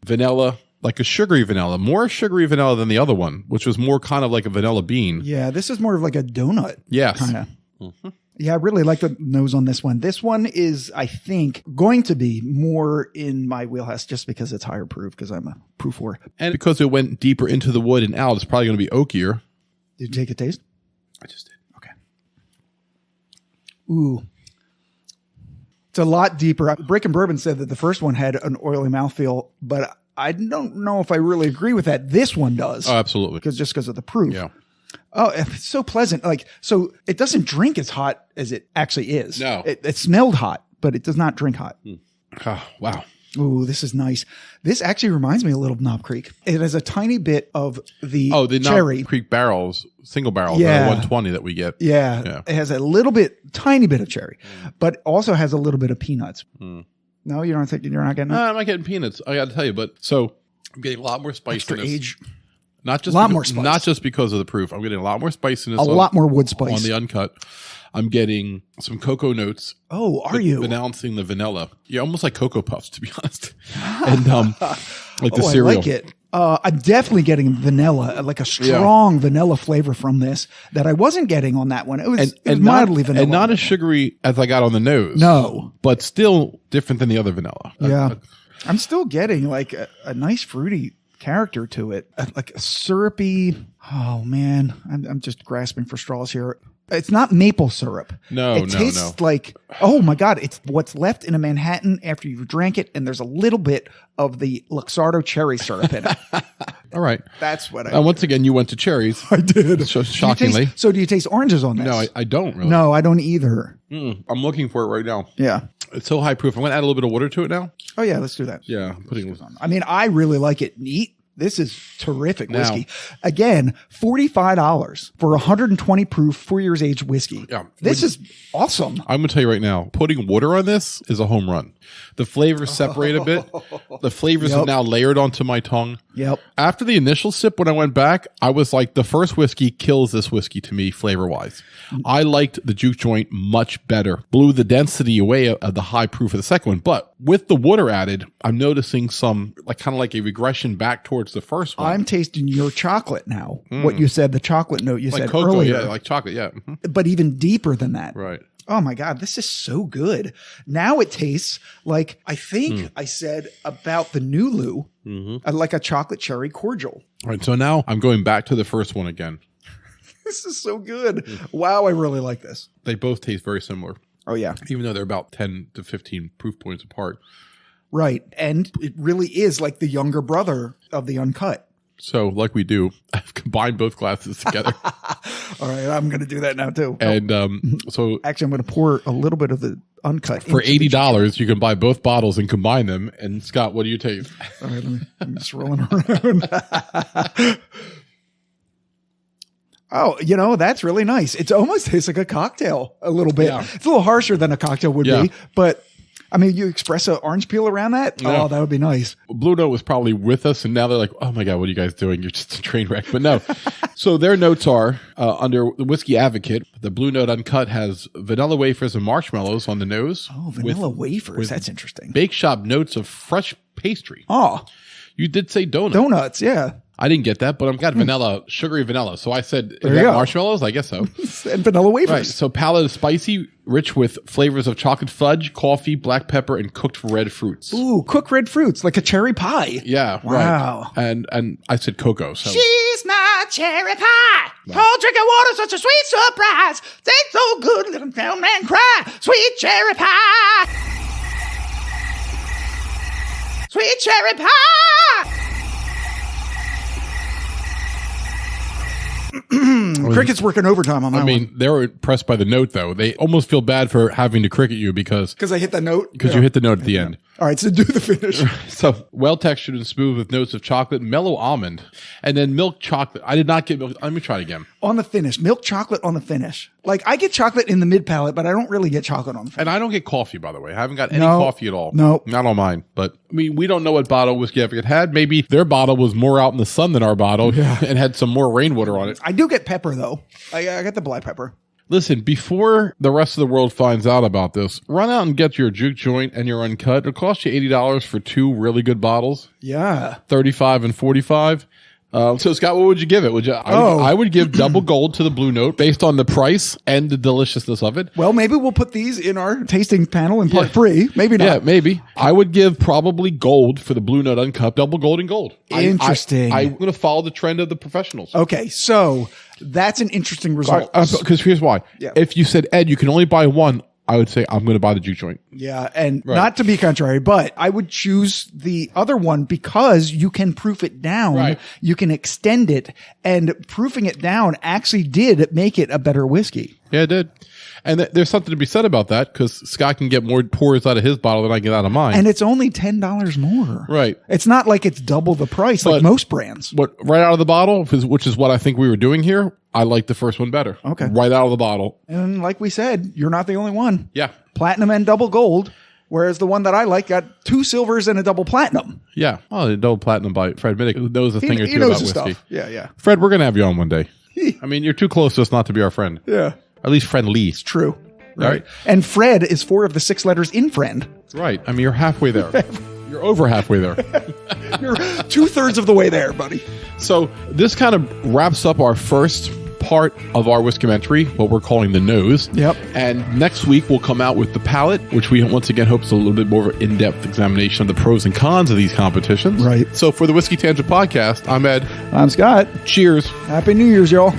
[SPEAKER 2] Vanilla, like a sugary vanilla, more sugary vanilla than the other one, which was more kind of like a vanilla bean.
[SPEAKER 1] Yeah, this is more of like a donut.
[SPEAKER 2] Yes.
[SPEAKER 1] Kind of. Yeah, I really like the nose on this one. This one is, I think, going to be more in my wheelhouse just because it's higher proof, because I'm a proof whore.
[SPEAKER 2] And because it went deeper into the wood and out, it's probably going to be oakier.
[SPEAKER 1] Did you take a taste?
[SPEAKER 2] I just did.
[SPEAKER 1] Okay. Ooh. It's a lot deeper. Breaking Bourbon said that the first one had an oily mouthfeel, but I don't know if I really agree with that. This one does.
[SPEAKER 2] Oh, absolutely.
[SPEAKER 1] Because of the proof.
[SPEAKER 2] Yeah.
[SPEAKER 1] Oh, it's so pleasant. So it doesn't drink as hot as it actually is.
[SPEAKER 2] No.
[SPEAKER 1] It smelled hot, but it does not drink hot.
[SPEAKER 2] Oh, wow.
[SPEAKER 1] Ooh, this is nice. This actually reminds me a little of Knob Creek. It has a tiny bit of the cherry.
[SPEAKER 2] Knob Creek barrels, single barrels,
[SPEAKER 1] Yeah.
[SPEAKER 2] the 120 that we get.
[SPEAKER 1] Yeah. It has a tiny bit of cherry, but also has a little bit of peanuts. No, you're not getting it?
[SPEAKER 2] I'm not getting peanuts. I got to tell you, but so I'm getting a lot more spiciness.
[SPEAKER 1] Extra age.
[SPEAKER 2] Not just
[SPEAKER 1] more spice.
[SPEAKER 2] Not just because of the proof. I'm getting a lot more spiciness.
[SPEAKER 1] A lot more wood spice.
[SPEAKER 2] On the Uncut. I'm getting some cocoa notes.
[SPEAKER 1] Oh, are you?
[SPEAKER 2] Balancing the vanilla. Yeah, almost like Cocoa Puffs, to be honest. And like the cereal.
[SPEAKER 1] I like it. I'm definitely getting vanilla, like a strong vanilla flavor from this that I wasn't getting on that one. It was mildly vanilla.
[SPEAKER 2] And not as sugary as I got on the nose.
[SPEAKER 1] No.
[SPEAKER 2] But still different than the other vanilla.
[SPEAKER 1] Yeah. I'm still getting like a nice fruity character to it. Like a syrupy. Oh, man. I'm just grasping for straws here. It's not maple syrup. It tastes like, oh my God, it's what's left in a Manhattan after you've drank it, and there's a little bit of the Luxardo cherry syrup in it.
[SPEAKER 2] All right.
[SPEAKER 1] That's what
[SPEAKER 2] And once again, you went to cherries.
[SPEAKER 1] I did.
[SPEAKER 2] Shockingly.
[SPEAKER 1] Do you taste oranges on this?
[SPEAKER 2] No, I don't really.
[SPEAKER 1] No, I don't either.
[SPEAKER 2] I'm looking for it right now.
[SPEAKER 1] Yeah.
[SPEAKER 2] It's so high proof. I'm going to add a little bit of water to it now.
[SPEAKER 1] Oh, yeah, let's do that.
[SPEAKER 2] Yeah. I'm putting
[SPEAKER 1] on. I mean, I really like it neat. This is terrific whiskey. Again, $45 for 120 proof, 4 years aged whiskey.
[SPEAKER 2] Yeah.
[SPEAKER 1] This is awesome.
[SPEAKER 2] I'm going to tell you right now, putting water on this is a home run. The flavors separate a bit. The flavors are now layered onto my tongue.
[SPEAKER 1] Yep.
[SPEAKER 2] After the initial sip, when I went back, I was like, the first whiskey kills this whiskey to me flavor-wise. I liked the Juke joint much better. Blew the density away of the high proof of the second one. But with the water added, I'm noticing some, like kind of like a regression back towards the first one.
[SPEAKER 1] I'm tasting your chocolate now. What you said, the chocolate note you
[SPEAKER 2] like
[SPEAKER 1] said
[SPEAKER 2] cocoa,
[SPEAKER 1] earlier.
[SPEAKER 2] Yeah, like chocolate, yeah. Mm-hmm.
[SPEAKER 1] But even deeper than that.
[SPEAKER 2] Right.
[SPEAKER 1] Oh my God, this is so good. Now it tastes like, I think I said about the Nulu, like a chocolate cherry cordial.
[SPEAKER 2] All right, so now I'm going back to the first one again.
[SPEAKER 1] This is so good. Wow, I really like this.
[SPEAKER 2] They both taste very similar.
[SPEAKER 1] Oh yeah.
[SPEAKER 2] Even though they're about 10 to 15 proof points apart.
[SPEAKER 1] Right. And it really is like the younger brother of the Uncut.
[SPEAKER 2] So, like we do, I've combined both glasses together.
[SPEAKER 1] All right, I'm going to do that now too.
[SPEAKER 2] And so,
[SPEAKER 1] actually, I'm going to pour a little bit of the Uncut
[SPEAKER 2] for $80. You can buy both bottles and combine them. And Scott, what do you taste?
[SPEAKER 1] All right, I'm just rolling around. Oh, that's really nice. It almost tastes like a cocktail a little bit. Yeah. It's a little harsher than a cocktail would be, but. I mean, you express an orange peel around that? Yeah. Oh, that would be nice.
[SPEAKER 2] Blue Note was probably with us, and now they're like, oh my God, what are you guys doing? You're just a train wreck. But no. So their notes are, under the Whiskey Advocate, the Blue Note Uncut has vanilla wafers and marshmallows on the nose.
[SPEAKER 1] Oh, vanilla wafers. That's interesting.
[SPEAKER 2] Bake shop notes of fresh pastry.
[SPEAKER 1] Oh.
[SPEAKER 2] You did say donuts.
[SPEAKER 1] Donuts, yeah.
[SPEAKER 2] I didn't get that, but I've got vanilla, sugary vanilla. So I said, is that marshmallows? I guess so.
[SPEAKER 1] And vanilla wafers. Right.
[SPEAKER 2] So palate is spicy, rich with flavors of chocolate fudge, coffee, black pepper, and cooked red fruits.
[SPEAKER 1] Ooh, cooked red fruits, like a cherry pie.
[SPEAKER 2] Yeah,
[SPEAKER 1] wow.
[SPEAKER 2] Right. And I said cocoa. So.
[SPEAKER 6] She's my cherry pie. Wow. Cold drinking water, such a sweet surprise. Tastes so good, little down man cry. Sweet cherry pie. Sweet cherry pie.
[SPEAKER 1] Cricket's working overtime on that one.
[SPEAKER 2] I mean, they were impressed by the note, though. They almost feel bad for having to cricket you because
[SPEAKER 1] I hit that note?
[SPEAKER 2] Because you hit the note at the end.
[SPEAKER 1] All right, so do the finish.
[SPEAKER 2] So, well-textured and smooth with notes of chocolate, mellow almond, and then milk chocolate. I did not get milk. Let me try it again.
[SPEAKER 1] On the finish. Milk chocolate on the finish. Like, I get chocolate in the mid-palate, but I don't really get chocolate on the finish.
[SPEAKER 2] And I don't get coffee, by the way. I haven't got any coffee at all.
[SPEAKER 1] No.
[SPEAKER 2] Not on mine. But, I mean, we don't know what bottle Whiskey Advocate had. Maybe their bottle was more out in the sun than our bottle and had some more rainwater on it.
[SPEAKER 1] I do get pepper, though. I got the black pepper.
[SPEAKER 2] Listen, before the rest of the world finds out about this, run out and get your Juke joint and your Uncut. It'll cost you $80 for two really good bottles.
[SPEAKER 1] Yeah.
[SPEAKER 2] $35 and $45. So Scott, what would you give it? I would give double gold to the Blue Note based on the price and the deliciousness of it.
[SPEAKER 1] Well, maybe we'll put these in our tasting panel in part 3. Maybe not.
[SPEAKER 2] Yeah, maybe. I would give probably gold for the Blue Note Uncut, double gold and gold.
[SPEAKER 1] Interesting.
[SPEAKER 2] I'm going to follow the trend of the professionals.
[SPEAKER 1] Okay, so that's an interesting result.
[SPEAKER 2] Because here's why. Yeah. If you said, Ed, you can only buy one, I would say I'm going to buy the Juke joint.
[SPEAKER 1] Yeah, and not to be contrary, but I would choose the other one because you can proof it down.
[SPEAKER 2] Right.
[SPEAKER 1] You can extend it, and proofing it down actually did make it a better whiskey.
[SPEAKER 2] Yeah, it did. And there's something to be said about that because Scott can get more pours out of his bottle than I get out of mine.
[SPEAKER 1] And it's only $10 more.
[SPEAKER 2] Right.
[SPEAKER 1] It's not like it's double the price like most brands.
[SPEAKER 2] But right out of the bottle, which is what I think we were doing here, I like the first one better.
[SPEAKER 1] Okay.
[SPEAKER 2] Right out of the bottle.
[SPEAKER 1] And like we said, you're not the only one.
[SPEAKER 2] Yeah.
[SPEAKER 1] Platinum and double gold Whereas the one that I like got 2 silvers and a double platinum.
[SPEAKER 2] Yeah. Oh, the double platinum by Fred Middick, who knows a thing or
[SPEAKER 1] He
[SPEAKER 2] two
[SPEAKER 1] knows
[SPEAKER 2] about
[SPEAKER 1] his
[SPEAKER 2] whiskey.
[SPEAKER 1] stuff. Yeah.
[SPEAKER 2] Fred, we're going to have you on one day. I mean, you're too close to us not to be our friend.
[SPEAKER 1] Yeah.
[SPEAKER 2] At least friendly.
[SPEAKER 1] True.
[SPEAKER 2] Right.
[SPEAKER 1] And Fred is 4 of the 6 letters in friend.
[SPEAKER 2] Right. I mean, you're halfway there. You're over halfway there.
[SPEAKER 1] You're 2/3 of the way there, buddy.
[SPEAKER 2] So this kind of wraps up our first part of our Whiskumentary, what we're calling the nose.
[SPEAKER 1] Yep.
[SPEAKER 2] And next week we'll come out with the palate, which we once again hope is a little bit more of an in-depth examination of the pros and cons of these competitions.
[SPEAKER 1] Right.
[SPEAKER 2] So for the Whiskey Tangent Podcast, I'm Ed.
[SPEAKER 1] I'm Scott.
[SPEAKER 2] Cheers.
[SPEAKER 1] Happy New Year's, y'all.